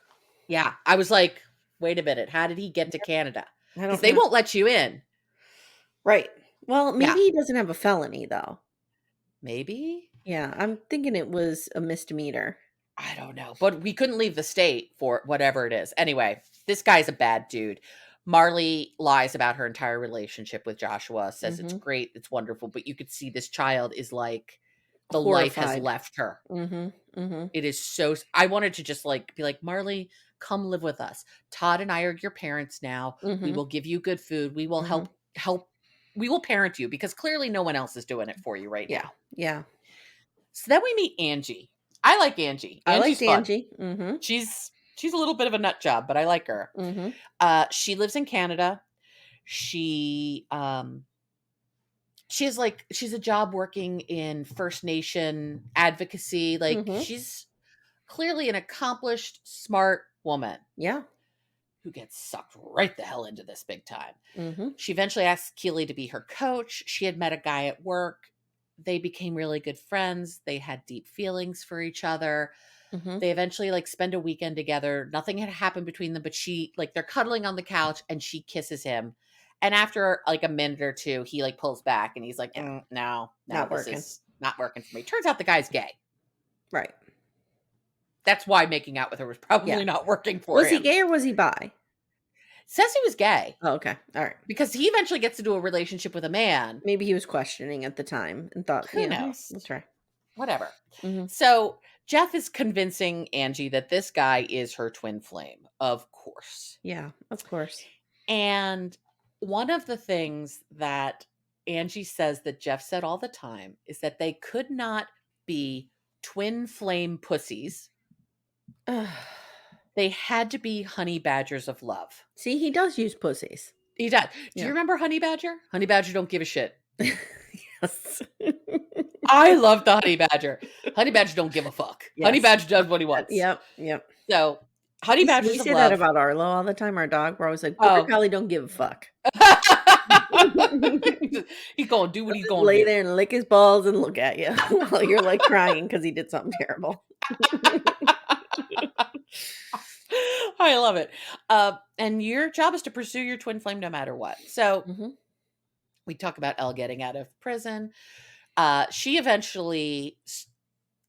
Yeah, I was like, "Wait a minute, how did he get to Canada? I Because don't they know. won't let you in." Right. Well, Yeah, maybe he doesn't have a felony though. maybe? Yeah, I'm thinking it was a misdemeanor. I don't know, but we couldn't leave the state for whatever it is. Anyway, this guy's a bad dude. Marley lies about her entire relationship with Joshua, says it's Mhm. great, it's wonderful, but you could see this child is like the life has Horrified. left her. Mhm. Mhm. It is so I wanted to just like be like, "Marley, come live with us. Todd and I are your parents now. We Mhm. will give you good food. We will Mhm. help we will parent you because clearly no one else is doing it for you right Yeah. now." Yeah. So then we meet Angie. I like Angie. I Angie's liked fun. Angie. She's a little bit of a nut job, but I like her. Mhm. She lives in Canada. She she's a job working in First Nation advocacy. Like, Mm-hmm. she's clearly an accomplished, smart woman Yeah. who gets sucked right the hell into this big time. Mm-hmm. She eventually asked Keeley to be her coach. She had met a guy at work. They became really good friends. They had deep feelings for each other. Mm-hmm. They eventually spend a weekend together. Nothing had happened between them, but they're cuddling on the couch and she kisses him. And after a minute or two, he pulls back and he's like, Yeah. no, Not this working. is not working for me. Turns out the guy's gay. Right. That's why making out with her was probably not working for him. Was he gay or was he bi? Says he was gay. Oh, okay. All right. Because he eventually gets into a relationship with a man. Maybe he was questioning at the time and thought, Who knows? Let's try. Whatever. Mm-hmm. So Jeff is convincing Angie that this guy is her twin flame, of course. Yeah, of course. And one of the things that Angie says that Jeff said all the time is that they could not be twin flame pussies. They had to be honey badgers of love. See, he does use pussies. He does. Do you remember Honey Badger? Honey Badger don't give a shit. Yes. I love the Honey Badger. Honey Badger don't give a fuck. Yes. Honey Badger does what he wants. Yep. So, Honey Badgers we of say love. that about Arlo all the time, our dog. We're always like, Border Collie don't give a fuck. He's going to do what he's going to do. Lay there and lick his balls and look at you while you're crying because he did something terrible. I love it. And your job is to pursue your twin flame no matter what. So we talk about Elle getting out of prison. She eventually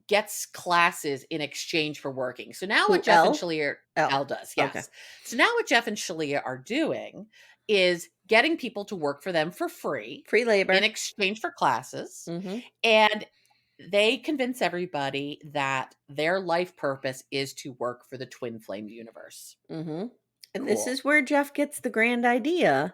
gets classes in exchange for working. So now what Jeff and Shaleia Elle does. Yes. Okay. So now what Jeff and Shaleia are doing is getting people to work for them for free. Free labor. In exchange for classes. And they convince everybody that their life purpose is to work for the twin flame universe. And this is where Jeff gets the grand idea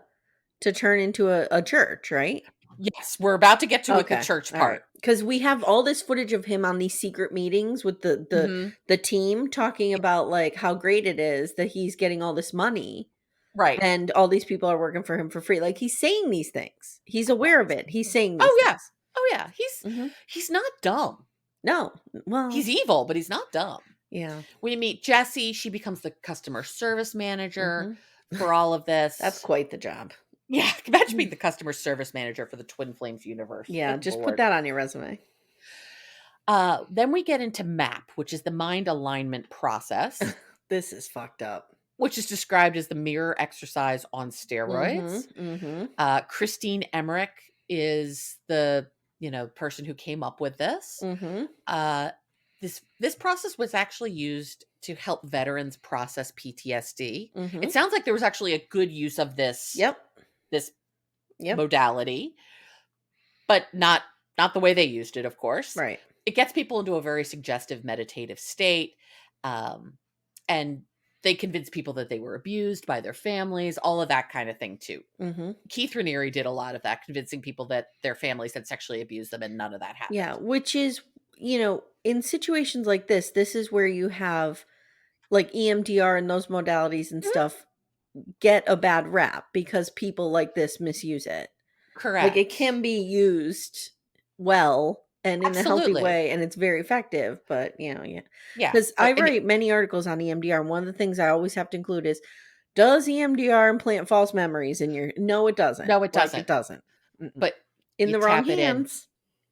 to turn into a church, right? Yes, we're about to get to the church part. Because we have all this footage of him on these secret meetings with the team talking about how great it is that he's getting all this money. Right. And all these people are working for him for free. He's saying these things. He's aware of it. He's saying these things. Yes. Oh, yeah. He's not dumb. No. Well, he's evil, but he's not dumb. Yeah. We meet Jessie. She becomes the customer service manager for all of this. That's quite the job. Yeah. Imagine being the customer service manager for the Twin Flames universe. Yeah. Just put that on your resume. Then we get into MAP, which is the mind alignment process. This is fucked up. Which is described as the mirror exercise on steroids. Christine Emmerich is the person who came up with this. This process was actually used to help veterans process PTSD. It sounds like there was actually a good use of this. This modality, but not the way they used it, of course. Right. It gets people into a very suggestive meditative state, and they convince people that they were abused by their families, all of that kind of thing too. Keith Raniere did a lot of that, convincing people that their families had sexually abused them, and none of that happened. Yeah, which is, in situations like this is where you have EMDR and those modalities and stuff get a bad rap because people like this misuse it. Correct. It can be used well and in a healthy way, and it's very effective, but yeah. Because I write many articles on EMDR, and one of the things I always have to include is, does EMDR implant false memories in your? No, it doesn't. No, it doesn't. It doesn't. But in the wrong hands.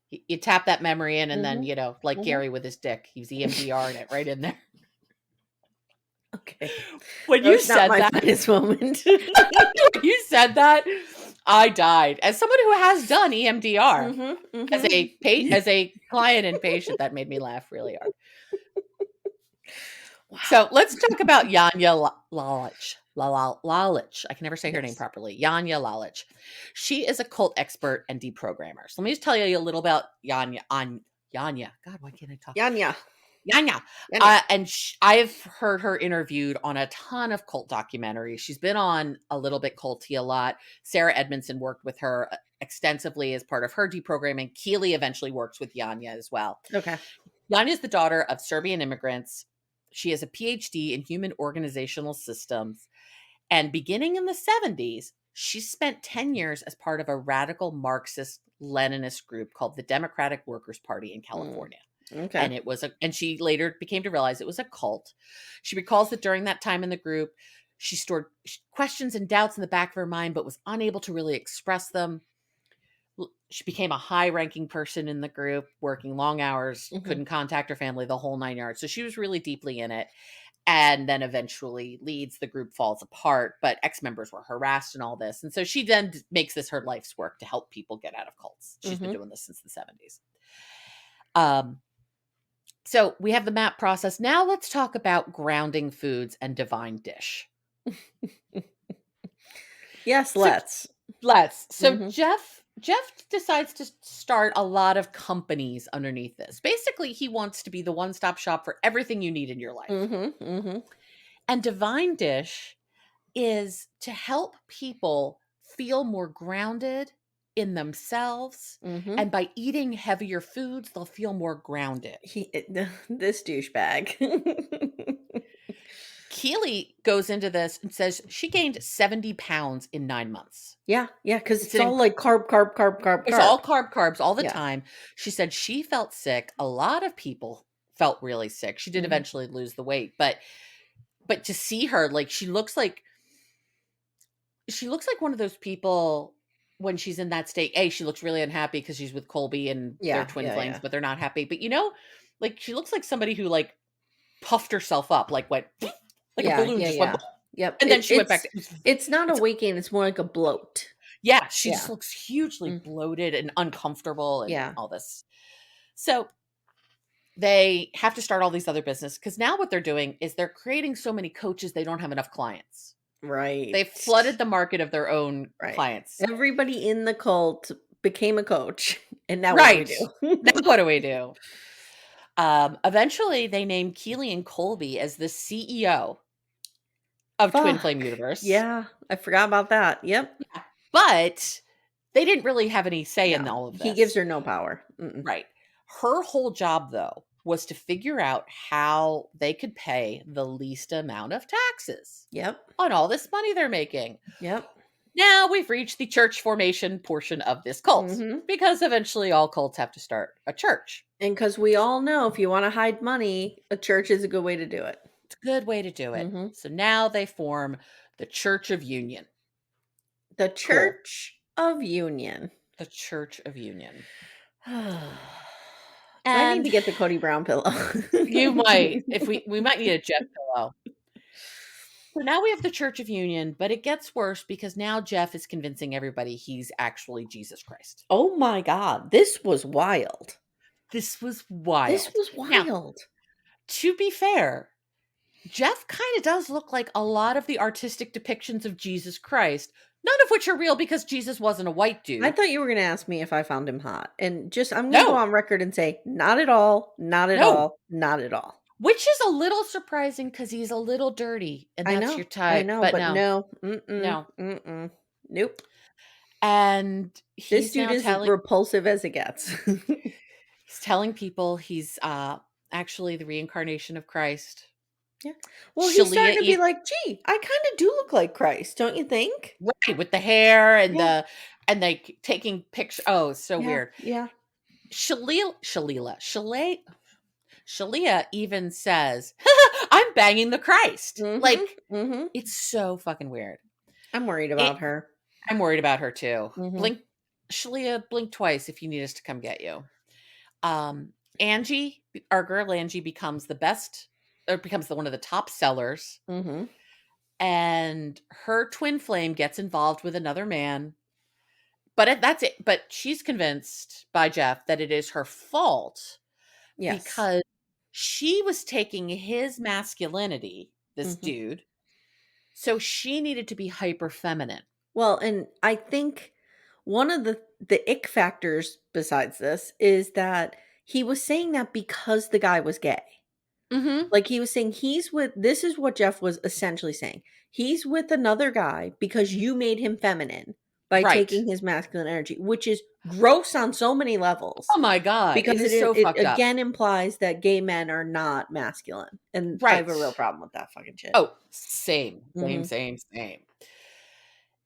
You tap that memory in, and then Gary with his dick, he's EMDRing it right in there. Okay. When you said that, finest moment. When you said that, I died. As someone who has done EMDR as a client and patient, that made me laugh really hard. Wow. So let's talk about Janja Lalich. I can never say her name properly. Janja Lalich. She is a cult expert and deprogrammer. So let me just tell you a little about Janja. God, why can't I talk? Janja. And I've heard her interviewed on a ton of cult documentaries. She's been on A Little Bit Culty a lot. Sarah Edmondson worked with her extensively as part of her deprogramming. Keeley eventually works with Janja as well. Okay. Janja is the daughter of Serbian immigrants. She has a PhD in human organizational systems. And beginning in the 70s, She spent 10 years as part of a radical Marxist Leninist group called the Democratic Workers' Party in Mm. California. Okay. And and she later became to realize it was a cult. She recalls that during that time in the group, she stored questions and doubts in the back of her mind, but was unable to really express them. She became a high ranking person in the group, working long hours, Mhm. couldn't contact her family, the whole 9 yards. So she was really deeply in it. And then eventually leads, the group falls apart, but ex-members were harassed and all this. And so she then makes this her life's work to help people get out of cults. She's been Mhm. doing this since the 70s. So we have the map process. Now let's talk about grounding foods and divine dish. Yes, So let's. So Mhm. Jeff decides to start a lot of companies underneath this. Basically, he wants to be the one-stop shop for everything you need in your life. Mhm. Mhm. And divine dish is to help people feel more grounded in themselves, Mhm. and by eating heavier foods, they'll feel more grounded. This douchebag. Keely goes into this and says she gained 70 pounds in 9 months. Yeah, yeah, because It's it's all an like carb, carb, carb, carb, It's carb. all carbs all the Yeah. time. She said she felt sick. A lot of people felt really sick. She did Mhm. eventually lose the weight, but to see her, like, she looks like one of those people when she's in that state. A, she looks really unhappy because she's with Colby and their Yeah, twin yeah, flames, yeah. but they're not happy. But like, she looks like somebody who, like, puffed herself up, like, went like a Yeah, balloon yeah, just went, yeah. Yep. and then she went back to It's not a it's weight gain, it's more like a bloat. yeah, she just Yeah. looks hugely Mm, bloated and uncomfortable and yeah. all this. So they have to start all these other business because now what they're doing is they're creating so many coaches they don't have enough clients. Right. They've flooded the market of their own Right. clients. Everybody in the cult became a coach. And now what do we Right. do? Now what do we do? Eventually they named Keely and Colby as the CEO of Twin Flame Fuck. Universe. Yeah, I forgot about that. Yep. Yeah. But they didn't really have any say in No, all of he gives this. her no power. Mm-mm. Right. Her whole job, though, was to figure out how they could pay the least amount of taxes Yep. on all this money they're making. Yep. Now we've reached the church formation portion of this cult Mhm. because eventually all cults have to start a church. And because we all know if you want to hide money, a church is a good way to do it. It's a good way to do it. Mhm. So now they form the Church of Union. The Cool. Church of Union. The Church of Union. So I need And to get the Cody Brown pillow. you might, if we might need a Jeff pillow. So now we have the Church of Union, but it gets worse because now Jeff is convincing everybody he's actually Jesus Christ. Oh my god, this was wild. This was This wild. was Now, wild. to be fair, Jeff kind of does look like a lot of the artistic depictions of Jesus Christ, none of which are real because Jesus wasn't a white I dude. thought you were going to ask me if I found him hot. And just I'm going to go No, on record and say not at all, not at no, all, not at all. which is a little surprising because he's a little dirty and that's your I type, know, but but no, no. Mm-mm. no. Mm-mm. Nope. And This he's dude now is telling repulsive as it gets. he's telling people he's actually the reincarnation of Christ. Yeah. Well, he's Shaleia starting to be like, gee, I kind of do look like Christ, don't you think? right, with the hair and Yeah. and like taking pictures. Oh, so Yeah. weird. Yeah. Shaleia even says, "I'm banging the Christ." Mm-hmm. Like, Mm-hmm. it's so fucking weird. I'm worried It. about her. I'm worried about her too. Mm-hmm. Blink, Shaleia, blink twice if you need us to come get you. Um, Angie, our girl Angie, becomes the best, or becomes one of the top sellers, Mm-hmm. and her twin flame gets involved with another man. But that's it. But she's convinced by Jeff that it is her fault Yes. because she was taking his masculinity, this Mm-hmm. dude, so she needed to be hyper feminine. Well, and I think one of the ick factors besides this is that he was saying that because the guy was gay. Mm-hmm. Like he was saying this is what Jeff was essentially saying. He's with another guy because you made him feminine by Right. taking his masculine energy, which is gross on so many levels Oh my God. It because is so it fucked up. again implies that gay men are not masculine. And I have Right. a real problem with that fucking shit. Oh, same, same, Mhm. same, same.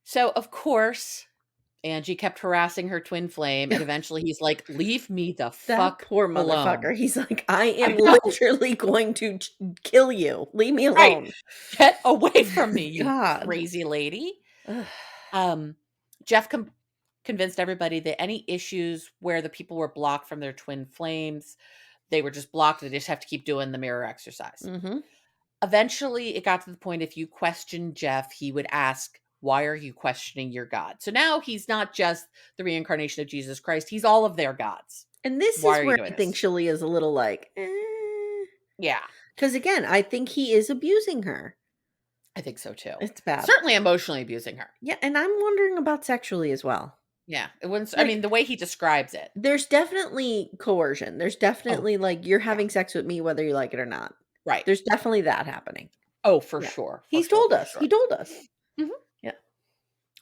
So, of course, Angie kept harassing her twin flame, and eventually he's like, "Leave me the That fuck poor alone." motherfucker. He's like, "I I am know, literally going to kill you. Leave me right? alone." "Get away from me, you God. crazy lady." Ugh. Um, Jeff convinced everybody that any issues where the people were blocked from their twin flames, they were just blocked. They just have to keep doing the mirror exercise. Mhm. Eventually, it got to the point if you questioned Jeff, he would ask, "Why are you questioning your God?" So now he's not just the reincarnation of Jesus Christ, he's all of their gods. And this "Why is are you where doing I think this?" Shalia is a little like, Yeah, because again, I think he is abusing her. I think so too. It's bad. Certainly emotionally abusing her. Yeah, and I'm wondering about sexually as well. Yeah, it wouldn't, I mean, Like, the way he describes it. there's definitely coercion. There's Oh, definitely like you're yeah, having sex with me whether you like it or not. right. There's definitely that happening. Oh, for Yeah. sure, for He's sure, told for us. He sure. told us. Mhm. Yeah.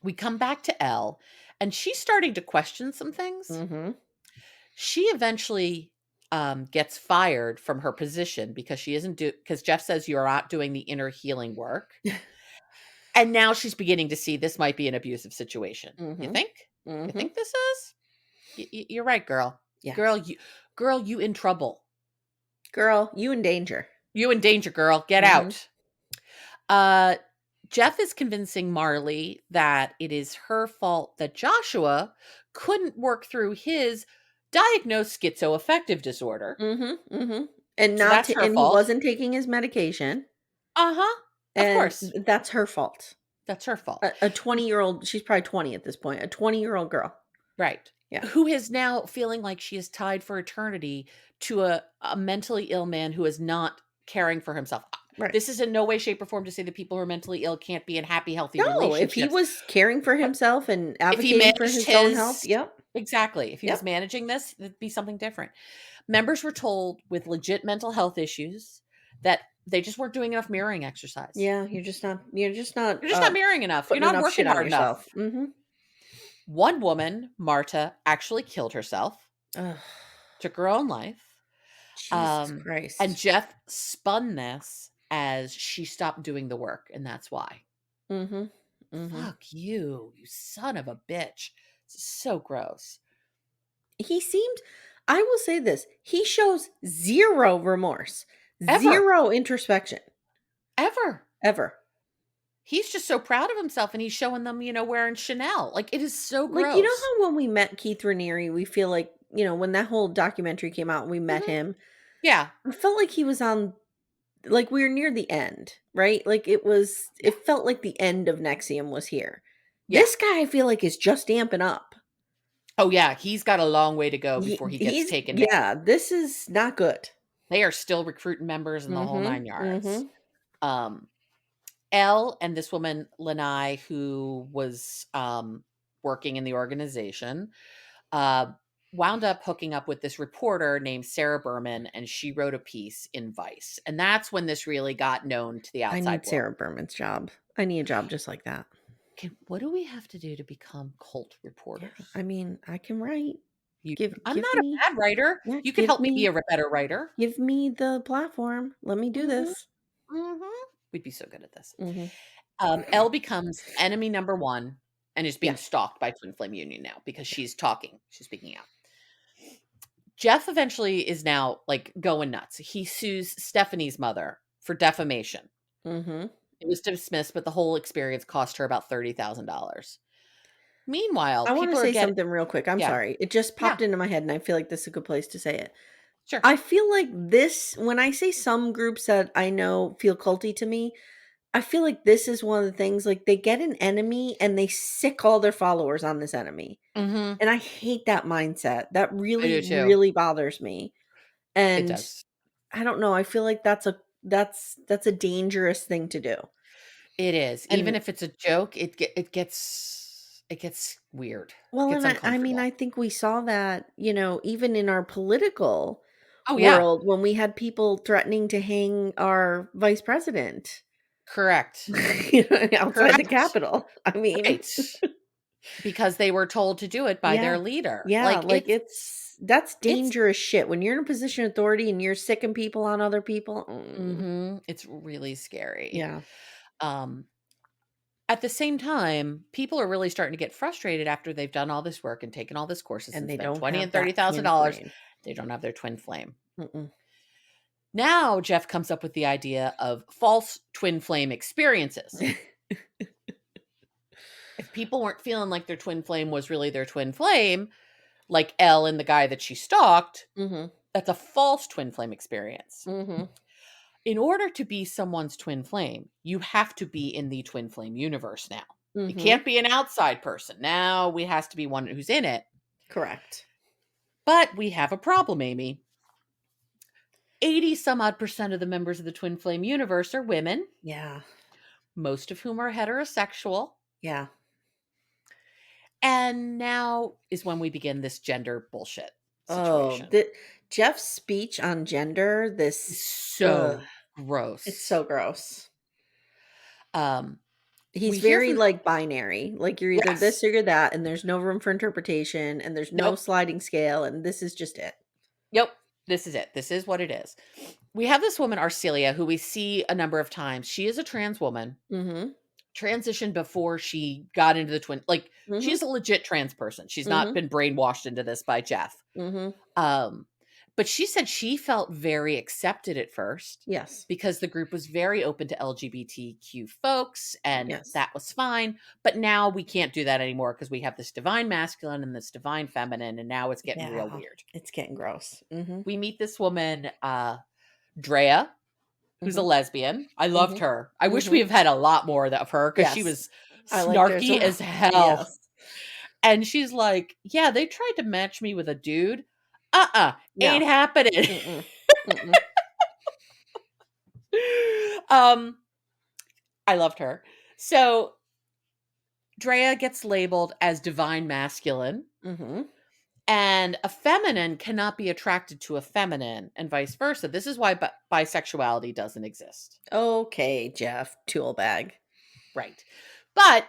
We come back to Elle, and she's starting to question some things. Mhm. She eventually gets fired from her position because she isn't because Jeff says you're not doing the inner healing work. And now she's beginning to see this might be an abusive situation. You Mhm. think? You Mhm. think this is? You're right, girl. Yeah. Girl, you in trouble. Girl, you in danger. You in danger, girl. Get Mhm. out. Uh Jeff is convincing Marley that it is her fault that Joshua couldn't work through his diagnosed schizoaffective disorder. Mhm. Mhm. And So not that's to her and he fault. wasn't taking his medication, Uh-huh. Of and course. that's her fault. That's her fault. A 20-year-old, she's probably 20 at this point. A 20-year-old girl. Right. Yeah. Who is now feeling like she is tied for eternity to a mentally ill man who is not caring for himself. Right. This is in no way, shape, or form to say that people who are mentally ill can't be in happy, healthy No, if he relationships. was caring for But himself and if he advocating for managed his own health, his yep. exactly, if he was Yep. managing this, it'd be something different. Members were told with legit mental health issues that they just weren't doing enough mirroring exercise. Yeah, you're just not You're just not mirroring enough. You're putting not enough working shit on hard enough. yourself. Mhm. One woman, Marta, actually killed herself, Ugh. took her own life. Jesus Um, and Christ. Jeff spun this as she stopped doing the work, and that's why. Mhm. Mhm. Fuck you, you son of a bitch. It's so gross. He seemed I will say this, he shows 0 remorse, Ever, 0 introspection, ever. ever. He's just so proud of himself and he's showing them, wearing Chanel. Like it is so Like, you know gross. how when we met Keith Raniere, we feel like, when that whole documentary came out and we met Mhm. him, Yeah. I felt like he was on like, we were near the end, right? Like, Yeah. it felt like the end of Nexium was here. Yeah. This guy, I feel like, is just amping up. Oh yeah, he's got a long way to go before he gets He's taken down. yeah, this is not good. They are still recruiting members in the whole Mhm, 9 yards. mhm. Um Elle and this woman, Lanai, who was working in the organization, uh, wound up hooking up with this reporter named Sarah Berman, and she wrote a piece in Vice. And that's when this really got known to the I outside need world. Sarah Berman's job. I need a job just like that. What do we have to do to become cult Yeah, reporters? I mean, I can write. You, Give I'm not a me bad writer. yeah, You could help me be a better writer. give me the platform. Let me do Hmm. this. Hmm. We'd be so good at this. Mhm. Elle becomes enemy number one and is being Yeah. stalked by Twin Flame Union now because she's talking. She's speaking out. Jeff eventually is now like going nuts. He sues Stephanie's mother for defamation. Mhm. It was dismissed, but the whole experience cost her about $30,000. Meanwhile, I wanna people are say getting, something real quick. I'm yeah, sorry. It just yeah, popped into my head, and I feel like this is a good place to say it. sure. I feel like this when I say some groups that I know feel culty to me, I feel like this is one of the things, like, they get an enemy and they sick all their followers on this enemy, Hmm. and I hate that mindset. That I really, do too. really bothers me, It and does. I don't know, I feel like that's a dangerous thing to do, It is. Even and if it's a joke, it gets weird. It well, gets and I mean, uncomfortable. I think we saw that, even in our political Oh yeah, world when we had people threatening to hang our vice president, correct. outside the Correct. Capitol. I mean, Right. Because they were told to do it by yeah. their leader. Yeah, Like like, that's it's dangerous shit. When you're in a position of authority and you're sicking people on other people, it's really scary. yeah. Um At the same time, people are really starting to get frustrated after they've done all this work and taken all this courses And and they spent don't twenty have and that twin $30,000. flame. They don't have their twin flame. Mm-mm. Now Jeff comes up with the idea of false twin flame experiences. If people weren't feeling like their twin flame was really their twin flame, like Elle and the guy that she stalked, Mm-hmm. that's a false twin flame experience. Mm-hmm. In order to be someone's twin flame, you have to be in the twin flame universe now. You Mm-hmm. can't be an outside person. Now we has to be one who's in it. Correct. But we have a problem, Amy. 80 some odd percent of the members of the twin flame universe are women, Yeah. most of whom are heterosexual. Yeah. And now is when we begin this gender bullshit Oh, situation. Jeff's speech on gender, It's so gross. it's so gross. He's We hear very from like binary. Like you're either this Yes. or you're that, and there's no room for interpretation, and there's no Nope. sliding scale, and this is just it. Yep. This is it. This is what it is. We have this woman, Arcelia, who we see a number of times. She is a trans woman, Mm-hmm. transitioned before she got into the twin. Like, Mm-hmm. she's a legit trans person. She's Mm-hmm. not been brainwashed into this by Jeff. Mm-hmm. But she said she felt very accepted at first Yes. because the group was very open to LGBTQ folks, and Yes. that was fine. But now we can't do that anymore because we have this divine masculine and this divine feminine, and now it's getting real Yeah. weird. It's getting gross. Mm-hmm. We meet this woman, Drea, who's a Mm-hmm. lesbian. I loved Mm-hmm. her. I wish Mhm. we have had a lot more of her because she Yes. was I liked her as snarky well. as hell. Yes. And she's like, yeah, they tried to match me with a dude. No. Ain't happening. Mm-mm. Mm-mm. I loved her. So Drea gets labeled as divine masculine, Mm-hmm. and a feminine cannot be attracted to a feminine, and vice versa. This is why bisexuality doesn't exist. Okay, Jeff, tool bag. Right. But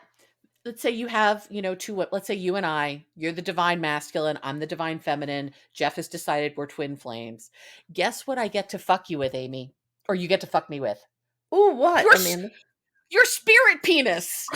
let's say you have, let's say you and I, you're the divine masculine, I'm the divine feminine. Jeff has decided we're twin flames. Guess what I get to fuck you with, Amy? Or you get to fuck me with? Ooh, what, Your, Amanda? your spirit penis.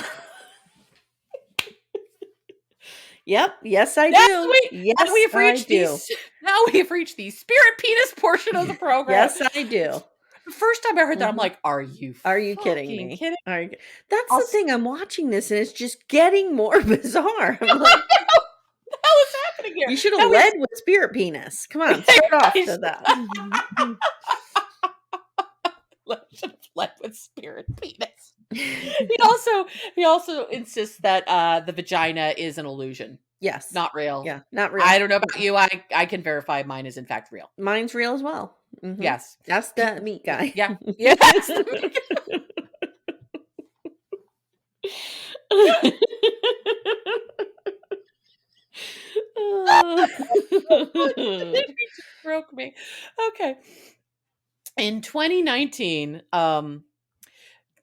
Yep. Yes, I Yes, do. Yes, now we've reached I do. now we've reached the spirit penis portion of the program. Yes, I do. The first time I heard that, I'm Mhm. like, are you kidding me? kidding? That's the thing. I'm watching this and it's just getting more bizarre. I'm like, What the hell is happening here? you should have led with spirit penis. Come on, start off to that. Should have led with spirit penis. He also insists that the vagina is an illusion. Yes. Not real. Yeah, not real. I don't know about you. I can verify mine is in fact real. Mine's real as well. Mm-hmm. Yes. That's the meat guy. Yeah. Yes. It just broke me. Okay. In 2019,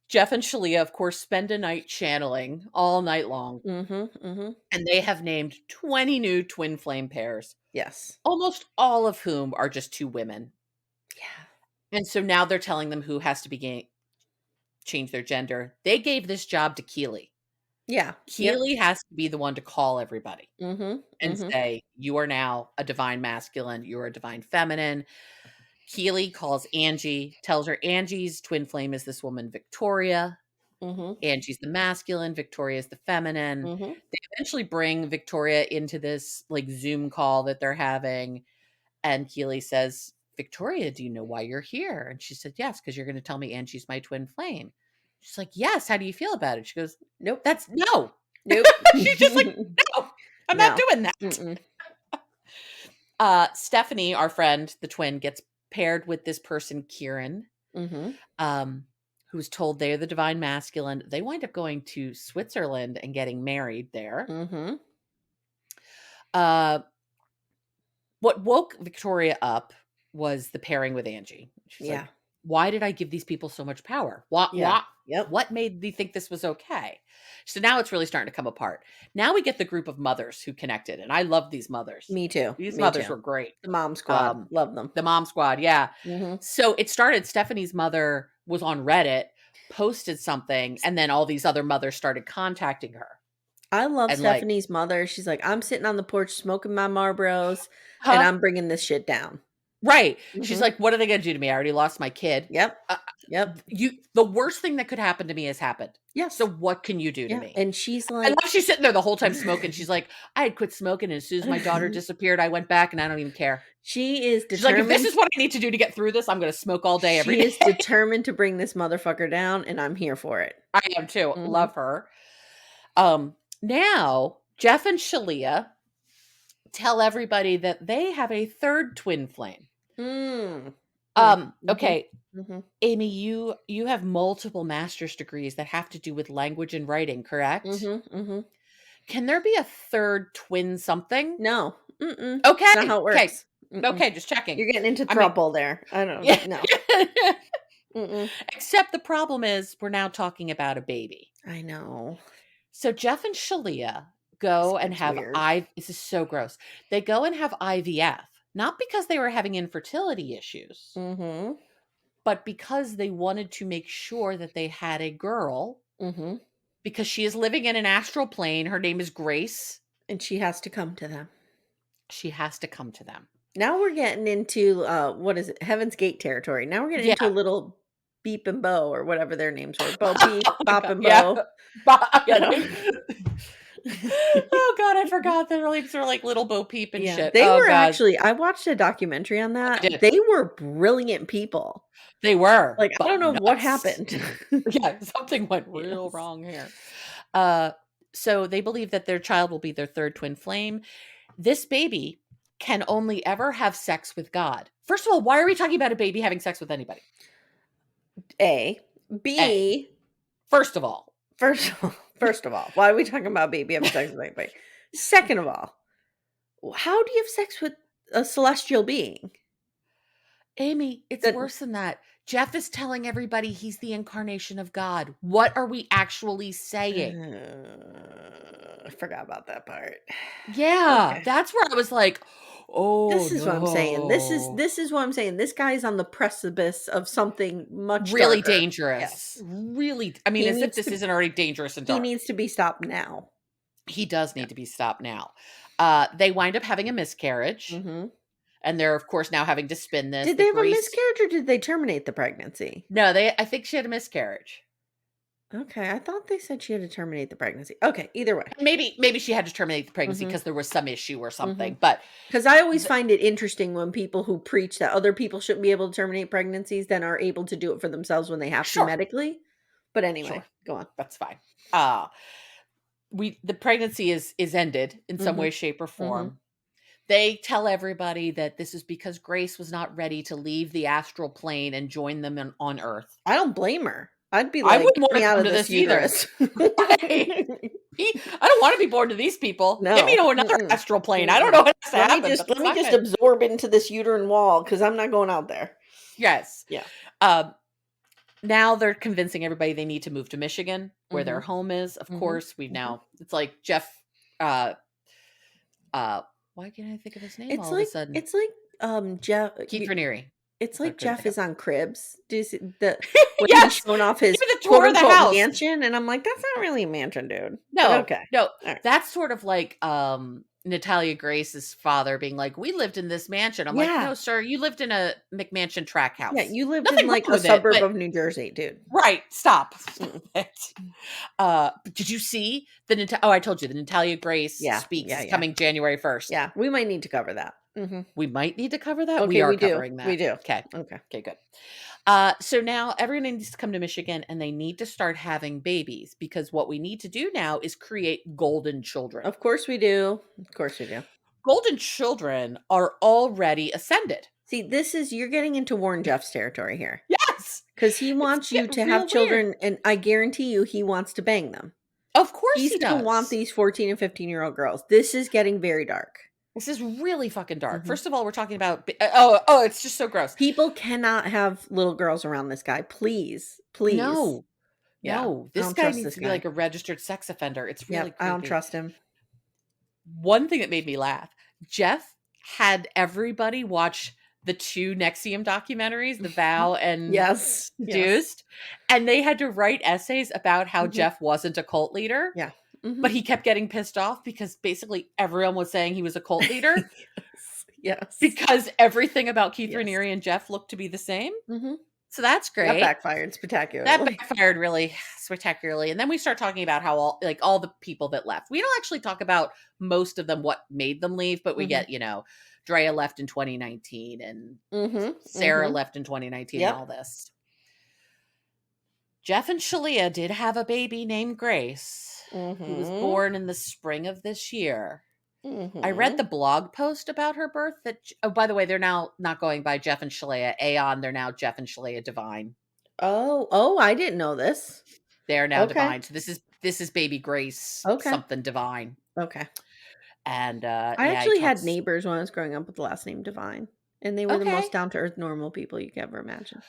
Jeff and Shaleia, of course, spend a night channeling all night long. Mm-hmm, mm-hmm. And they have named 20 new twin flame pairs. Yes. Almost all of whom are just two women. Yeah. And so now they're telling them who has to change their gender. They gave this job to Keely. Yeah. Keely has to be the one to call everybody and say, you are now a divine masculine. You're a divine feminine. Keely calls Angie, tells her Angie's twin flame is this woman, Victoria. Mm-hmm. Angie's the masculine, Victoria is the feminine. Mm-hmm. They eventually bring Victoria into this like Zoom call that they're having. And Keely says, Victoria, do you know why you're here? And she said, yes, because you're going to tell me Angie's my twin flame. She's like, yes. How do you feel about it? She goes, nope. No. Nope. She's just like, no, I'm not doing that. Stephanie, our friend, the twin, gets paired with this person, Kieran, who's told they're the divine masculine. They wind up going to Switzerland and getting married there. Mm-hmm. What woke Victoria up was the pairing with Angie. She's like, why did I give these people so much power? What made me think this was okay? So now it's really starting to come apart. Now we get the group of mothers who connected. And I love these mothers. Me too. These mothers were great. The mom squad. Love them. The mom squad. Yeah. Mm-hmm. So it started, Stephanie's mother was on Reddit, posted something, and then all these other mothers started contacting her. I love And like, Stephanie's mother. She's like, I'm sitting on the porch smoking my Marlboros, and huh? I'm bringing this shit down. Right. She's Mhm. like, "What are they gonna do to me? I already lost my kid." Yep. Uh, Yep. the worst thing that could happen to me has happened. So Yes. what can you do to Yeah, me? and she's And like now she's sitting there the whole time smoking. She's like, "I had quit smoking, and as soon as my daughter disappeared, I went back, and I don't even care." she is She's like, "If this determined is what I need to do to get through this, I'm gonna smoke all day, every she is day." determined to bring this motherfucker down, and I'm here for it. I am too. Mhm. Love her. Now Jeff and Shaleia tell everybody that they have a third twin flame. Mm. Mhm. Okay, Mhm. Amy, you have multiple master's degrees that have to do with language and writing, correct? Mhm. Mhm. Can there be a third twin something? No. Mm-mm. It's not Okay, how it okay, works. Mm-mm. okay, just checking. You're getting into I mean, throuple there. I don't yeah. no. Mm-mm. Except the problem is we're now talking about a baby. I know. So Jeff and Shaleia This go and gets have weird. this is so gross. They go and have IVF, not because they were having infertility issues, Mhm. but because they wanted to make sure that they had a girl, Mhm. because she is living in an astral plane. Her name is Grace. And she has to come to them. She has to come to them. Now we're getting into what is it? Heaven's Gate territory. Now we're getting into a Yeah. little Beep and Bo or whatever their names were. Bo Peep, Oh my Bop god. and Yeah. Bo. Yeah, You know. oh god, I forgot their names are like Little Bo Peep and Yeah. shit. They Oh were god. actually I watched a documentary on I that. did. They were brilliant people. They were, Like, I but don't know what nuts. happened. Yeah, something went real Yes. wrong here. Uh so they believe that their child will be their third twin flame. This baby can only ever have sex with God. First of all, why are we talking about a baby having sex with anybody? A. A. B. First of all, First of all, why are we talking about baby having sex with anybody? Second of all, how do you have sex with a celestial being? Amy, it's That worse than that. Jeff is telling everybody he's the incarnation of God. What are we actually saying? I forgot about that part. Yeah, Okay. that's where I was like, "Oh This is what I'm saying. This is no." this is what I'm saying. This guy's on the precipice of something much Really darker. dangerous. Yes. Really, I mean, He as if needs this to isn't already dangerous and he dark. needs to be stopped now. He does Yeah. need to be stopped now. They wind up having a miscarriage, Mhm. and they're of course now having to spin this. Did The they have a Grace miscarriage or did they terminate the pregnancy? No, I think she had a miscarriage. Okay, I thought they said she had to terminate the pregnancy. Okay, either way. Maybe she had to terminate the pregnancy Mhm. because there was some issue or Mhm. something, but 'Cause I always find it interesting when people who preach that other people shouldn't be able to terminate pregnancies then are able to do it for themselves when they have to sure, medically. But anyway, sure. go on. That's fine. Uh the pregnancy is ended in some way, Mhm. shape, or Mhm. form. They tell everybody that this is because Grace was not ready to leave the astral plane and join them on Earth. I don't blame her. I'd be I like, wouldn't "Get want me to out come of to this this either. uterus." Right? I don't want to be born to these people. Get me No. to another Mm-mm. astral plane. I don't know Mm-mm. what has to happen, but Let that's me not just good. absorb into this uterine wall because I'm not going out there. Yes. Yeah. Um, Now they're convincing everybody they need to move to Michigan, where their Mhm. home is. Of Mhm. course, we've Mhm. now. It's like Jeff. Uh, why can't I think of his name It's all of a like sudden? it's like, Jeff Keith Raniere. it's I like couldn't Jeff think of. is on Cribs. Do you see the when he's Yes, showing off give his me the quote tour of the unquote house. mansion, and I'm like, "That's not really a mansion, dude." But No, okay. no, Alright. that's sort of like Natalia Grace's father being like, "We lived in this mansion." I'm like, Yeah. "No, sir, you lived in a McMansion track Yeah, house. you lived in, Nothing like, wrong a with it, suburb but." of New Jersey, dude. Right, stop. Stop Mm-mm. it. Did you see I told you, the Natalia Grace Yeah, Speaks yeah, is yeah. coming January 1st. Yeah, we might need to cover that. Mhm. We might need to cover that. We Okay, are we do. covering We that. do. Okay. Okay. Okay, good. So now everyone needs to come to Michigan and they need to start having babies because what we need to do now is create golden children. Of course we do. Of course we do. Golden children are already ascended. See, this is you're getting into Warren Jeffs territory here. Yes. Because he It's wants you getting to have real weird. children, and I guarantee you he wants to bang them. Of course He's he gonna want does. these 14 and 15-year-old girls. This is getting very dark. This is really fucking dark. Mhm. First of all, we're talking about oh, it's just so gross. People cannot have little girls around this guy. Please. Please. No. Yeah. No, I this don't guy trust needs this to be guy. like a registered sex offender. It's really Yep. I don't creepy. trust him. One thing that made me laugh, Jeff had everybody watch the two Nexium documentaries, The Vow and Yes. Yes. Seduced, and they had to write essays about how Mhm. Jeff wasn't a cult leader, Yeah. but Mhm. he kept getting pissed off because basically everyone was saying he was a cult leader Yes. Yes. because everything about Keith Yes. Raniere and Jeff looked to be the same. Mhm. So that's That great. backfired That spectacularly. backfired really spectacularly. And then we start talking about how all the people that left. We don't actually talk about most of them, what made them leave, but we Mhm. get, Drea left in 2019 and Mhm. Sarah Mhm. left in 2019 and all Yep. this. Jeff and Shaleia did have a baby named Grace, who was Mhm. born in the spring of this year. I read Mhm. the blog post about her birth oh, by the way, they're now not going by Jeff and Shaleia Aeon. They're now Jeff and Shaleia Divine. Oh, I didn't know this. They're now Okay. Divine. So this is baby Grace Okay. something Divine. Okay. And I yeah, he actually had talks. neighbors when I was growing up with the last name Divine, and they were the Okay. most down to earth normal people you could ever imagine.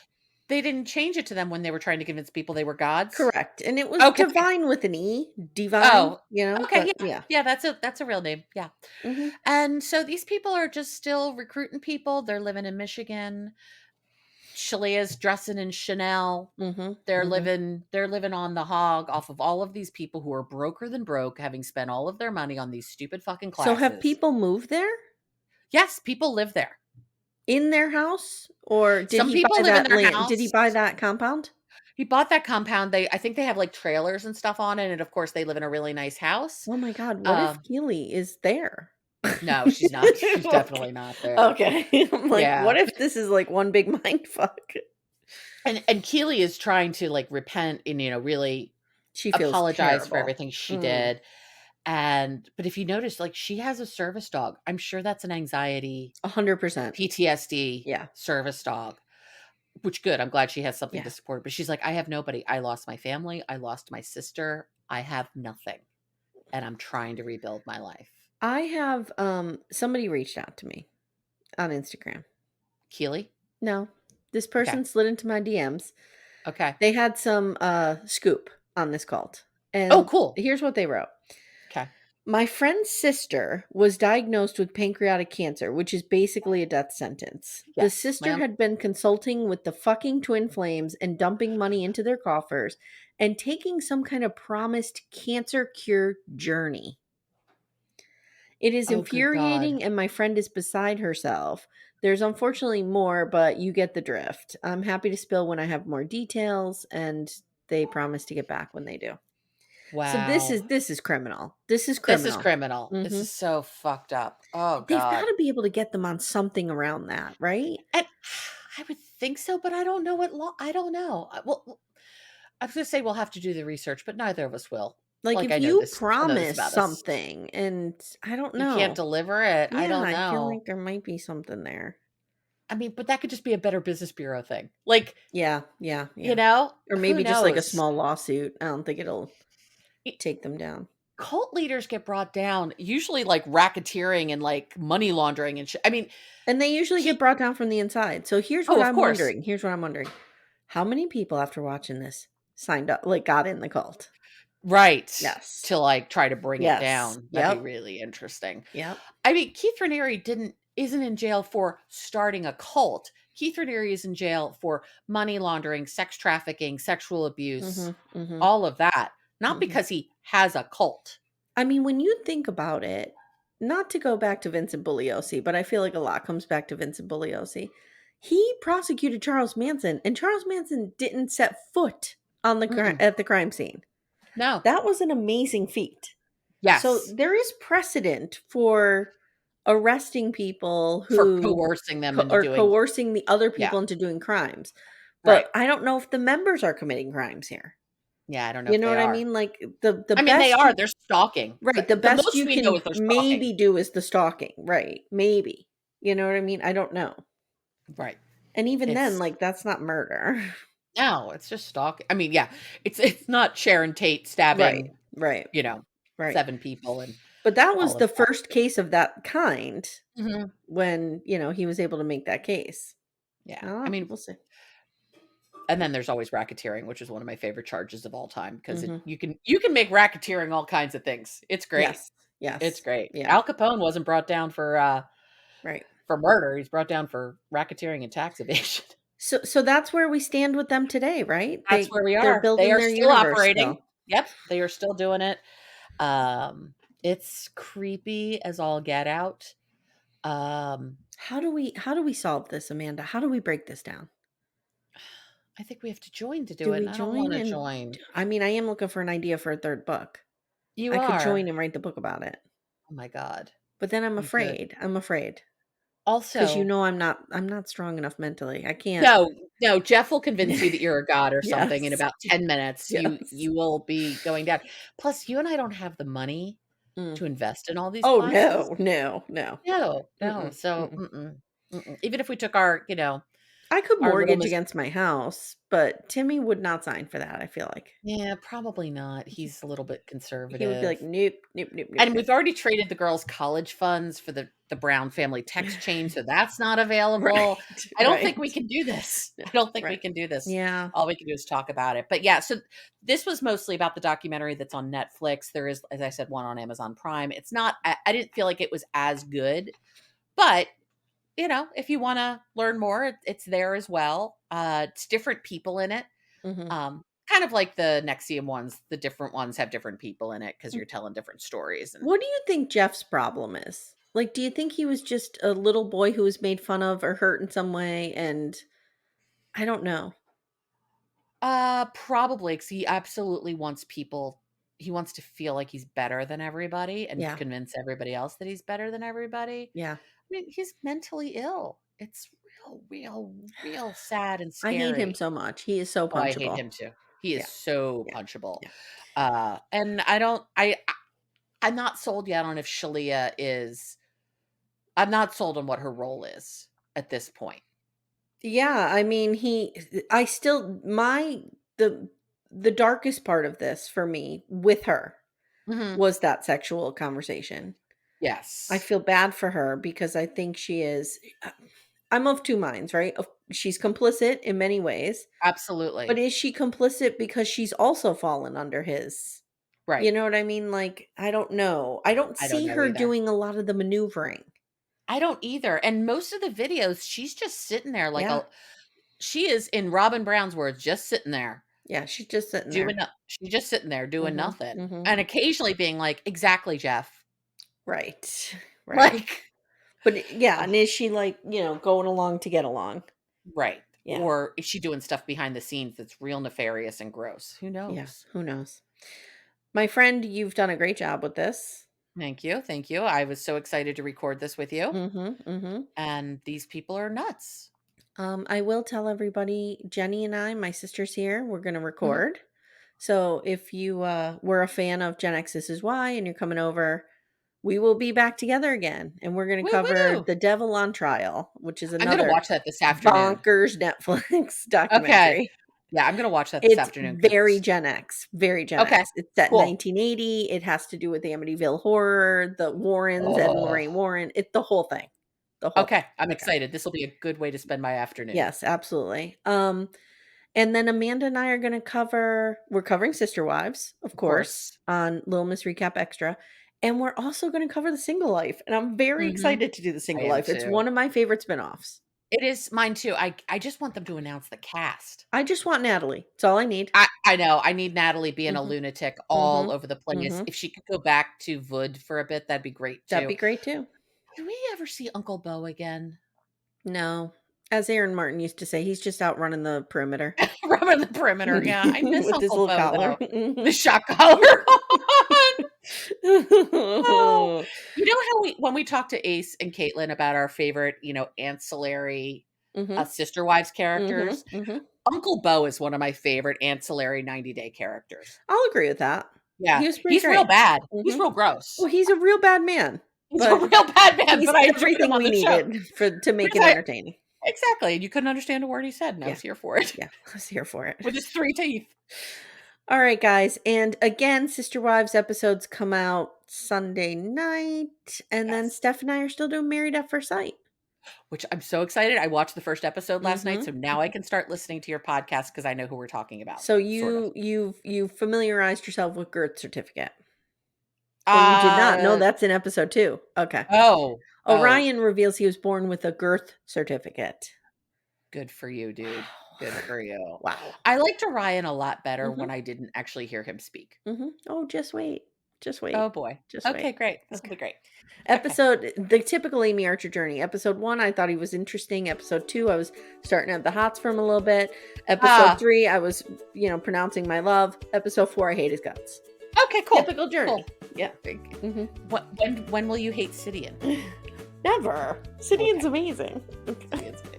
They didn't change it to them when they were trying to convince people they were gods. Correct. And it was Okay. divine with an E, divine, Oh, okay. but Yeah. yeah. Yeah, that's a real name. Yeah. Mhm. And so these people are just still recruiting people. They're living in Michigan. Shalea's dressing in Chanel. Mhm. They're Mhm. living on the hog off of all of these people who are broker than broke, having spent all of their money on these stupid fucking So have classes. people moved there Yes, people live there. in their house, or did Some he people buy live in that their land? Did he house. buy that compound? He bought that compound. I think they have like trailers and stuff on it, and of course they live in a really nice house. Oh my god, what if Um, Keely is there? no, she's not. She's Okay. definitely not there. Okay. I'm like, Yeah. what if this is like one big mind fuck? And Keely is trying to like repent and really She feels apologize for terrible. everything she Mm, did. But if you notice, like she has a service dog. I'm sure that's an anxiety 100%. PTSD Yeah. service dog. Which good. I'm glad she has something Yeah. to support her. But she's like, I have nobody. I lost my family. I lost my sister. I have nothing. And I'm trying to rebuild my life. I have somebody reached out to me on Instagram. Keely? No. This Okay. person slid into my DMs. Okay. They had some scoop on this cult. Oh, And cool. here's what they wrote. Okay. My friend's sister was diagnosed with pancreatic cancer, which is basically a death sentence. The Yes, sister ma'am. had been consulting with the fucking twin flames and dumping money into their coffers and taking some kind of promised cancer cure journey. It is Oh, good God. infuriating and my friend is beside herself. There's unfortunately more, but you get the drift. I'm happy to spill when I have more details, and they promise to get back when they do. So this Wow. is this is criminal. This is This is criminal. criminal. This Mhm. is so fucked up. Oh, They've God. gotta be able to get them on something around that, right? And I would think so, but I don't know what law. I don't know. Well, I was going to say we'll have to do the research, but neither of us will. Like, Like, if you I know this promise about us. something and I don't You can't know. deliver it. I Yeah, don't I feel know. like there might be something there. I mean, but that could just be a Better Business Bureau thing. Like, Yeah, yeah, yeah. Or who maybe just, like, a knows? small lawsuit. I don't think it'll It- take them down. Cult leaders get brought down usually like racketeering and like money laundering and shit. I mean, And they usually get he, brought down from the inside. So here's oh, what of I'm course. wondering. Here's what I'm wondering. How many people after watching this signed up, like, got in the cult? Right. Yes. To like try to bring it Yes. down. That'd be Yep. really interesting. Yep. I mean, Keith Raniere isn't in jail for starting a cult. Keith Raniere is in jail for money laundering, sex trafficking, sexual abuse, Mhm. Mhm. all of that. Not Mhm. because he has a cult. I mean, when you think about it, not to go back to Vincent Bugliosi, but I feel like a lot comes back to Vincent Bugliosi. He prosecuted Charles Manson, and Charles Manson didn't set foot on Mm-mm. at the crime scene. No. That was an amazing feat. So Yes. there is precedent for arresting people For who coercing them into or doing. coercing the other Yeah. people into doing crimes. Right. But I don't know if the members are committing crimes here. Yeah. I don't know You if know they what I are. mean? Like the I mean, they best are. you They're stalking. right, the The best most you we know can is they're stalking. maybe do is the stalking, right? Maybe. You know what I mean? I don't know. Right. And even then, It's like, that's not murder. no, it's just stalking. I mean, yeah, it's not Sharon Tate Right. stabbing, Right. you know, Right. 7 people and But that was all of the that. first case of that kind Mhm. when, he was able to make that case. Yeah. I Oh, mean, we'll see. and then there's always racketeering, which is one of my favorite charges of all time because Mhm. you can make racketeering all kinds of things. It's great. Yes. It's Yes. great. Yeah. Al Capone wasn't brought down for Right. for murder. He's brought down for racketeering and tax evasion. So that's where we stand with them today, right? That's where we They're are. They building are their still universe operating. still. Yep, they are still doing it. It's creepy as all get out. Um, How do we solve this, Amanda? How do we break this down? I think we have to join to do Do it, we and I don't join? wanna And join. I mean, I am looking for an idea for a third book. You I could join are. and write the book about it. Oh my god. But then I'm You could. afraid. I'm afraid. 'Cause Also I'm not strong enough mentally. I can't. no, no, Jeff will convince you that you're a god or something in Yes. about 10 minutes. Yes. You will be going down. Plus, you and I don't have the money Mm. to invest in all these Oh, classes. no, no, no. No, no, Mm-mm, so, mm-mm. Even if we took our, I could our little mortgage Miss against my house, but Timmy would not sign for that, I feel like. yeah, probably not. He He's a little bit he would be like, conservative. "Nope, nope, nope, nope, And nope." we've already traded the girls' college funds for the Brown family text chain, so that's not available. Right, I don't think we right. can do this. No, I don't think we right. can do this. Yeah. All we can do is talk about it. But yeah, so this was mostly about the documentary that's on Netflix. There is, as I said, one on Amazon Prime. It's not, I didn't feel like it was as good, but if you want to learn more, it's there as well. It's different people in it. Mhm. Kind of like the Nexium ones. The different ones have different people in it because you're telling different stories. And What do you think Jeff's problem is? Like, do you think he was just a little boy who was made fun of or hurt in some way, and I don't know. probably because he absolutely wants people. He wants to feel like he's better than everybody and Yeah, convince everybody else that he's better than everybody. yeah. I mean, he's mentally ill. It's real, real, real sad and I hate him scary. so much. He is so Oh, I hate punchable. him too. He is Yeah, so yeah, punchable. yeah. And I don't. I'm not sold yet on if Shaleia is. I'm not sold on what her role is at this point. Yeah, I mean, I still the darkest part of this for me with her Mhm. was that sexual conversation. I Yes, feel bad for her because I think I'm of two minds, right? She's complicit in many ways, but absolutely. is she complicit because she's also fallen under his? Right. You know what I mean? Like, I don't know. I don't I don't see know her either. doing a lot of the maneuvering. I don't either, and most of the videos, she's just sitting there like Yeah. a she is, in Robin Brown's words, just sitting there Yeah, she's just sitting doing there. no she's just sitting there doing Mhm. nothing, Mhm. and occasionally being like, "Exactly, Jeff." Right. Right. Like But yeah, ugh, and is she like, going along to get along? right, Yeah. or is she doing stuff behind the scenes that's real nefarious and gross? Who Yeah. knows? Who knows? My friend, you've done a great job with this. Thank you, thank you. I was so excited to record this with you, Mhm. Mhm. and these people are nuts. I will tell everybody, Jenny and I, my sister's here, we're going to Mhm. record. So if you were a fan of Gen X This Is Why and you're coming over, we will be back together again. And we're going to cover Woo-woo! The Devil on Trial, which is I'm gonna another watch that this afternoon. bonkers Netflix Okay. documentary. Yeah, I'm gonna watch that this It's afternoon very 'cause Gen X, very Gen okay, X. It's set in cool. 1980. It has to do with the Amityville Horror, the Warrens, Ed and Oh, Lorraine Warren. It's the whole thing. The whole thing. okay, I'm Okay. excited. This will be a good way to spend my afternoon. Yes, absolutely. And then Amanda and I are going to we're covering Sister Wives, of Of course, course. on Little Miss Recap Extra. And we're also going to cover The Single Life. And I'm very Mhm. excited to do The I Single am Life. It's too. one of my favorite spinoffs. It is mine too. I just want them to announce the cast. I just want Natalie. That's all I need. I know. I need Natalie being a Hmm. lunatic all Hmm. over the place. Hmm. If she could go back to Vood for a bit, that'd be great That'd too. be great too. Do we ever see Uncle Bo again? No. As Aaron Martin used to say, he's just out running the perimeter Running the perimeter. Yeah, I miss with his Uncle little Bo collar. though. The shock collar. Oh, Mhm. you know how when we talked to Ace and Caitlin about our favorite, ancillary, Mhm. Sister Wives Mhm. characters, Mhm. Uncle Bo is one of my favorite ancillary 90 Day characters. I'll agree with that. Yeah, He was pretty he's real great. bad. He's Mhm. real gross. Well, he's a real bad man, He's a but real bad man, he's but I enjoyed him everything on we the show needed to make because it I entertaining. exactly, and you couldn't understand a word he said, and I Yeah. was here for it Yeah. I was here for it. with his 3 teeth, All right, guys. And again, Sister Wives episodes come out Sunday night. And then yes, Steph and I are still doing Married at First Sight. which I'm so excited. I watched the first episode last night, Mhm. so now I can start listening to your podcast because I know who we're talking about, So sort of. you've familiarized yourself with Girth Certificate. Oh, you did not? No, Uh, that's in episode 2. Okay. oh, oh, Orion reveals he was born with a girth certificate. good for you, dude. Good for you. Wow. I liked Orion a lot better when Mhm. I didn't actually hear him speak. Mhm. Oh, just wait. Just Oh wait. boy. Just wait. Okay, great. This will Okay. be great. Okay. The typical Amy Archer journey. Episode 1, I thought he was interesting. Episode 2, I was starting to have the hots for him a little bit. Episode Ah, 3, I was, pronouncing my love. Episode 4, I hate his guts. okay, cool. Typical journey. Cool. Yeah. Mhm. When will you hate Sidian? Never. Sidian's Okay. amazing. Sidian's amazing.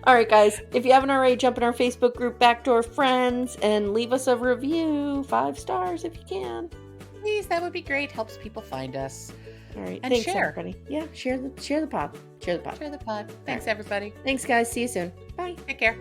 All right, guys. If you haven't already, jump in our Facebook group, Backdoor Friends, and leave us a review. 5 stars if you can. Please, that would be great. Helps people find us. All right. And Thanks, share. everybody. Yeah, share the pod. Share the pod. Share the pod. Thanks, everybody. Thanks, guys. See you soon. Bye. Take care.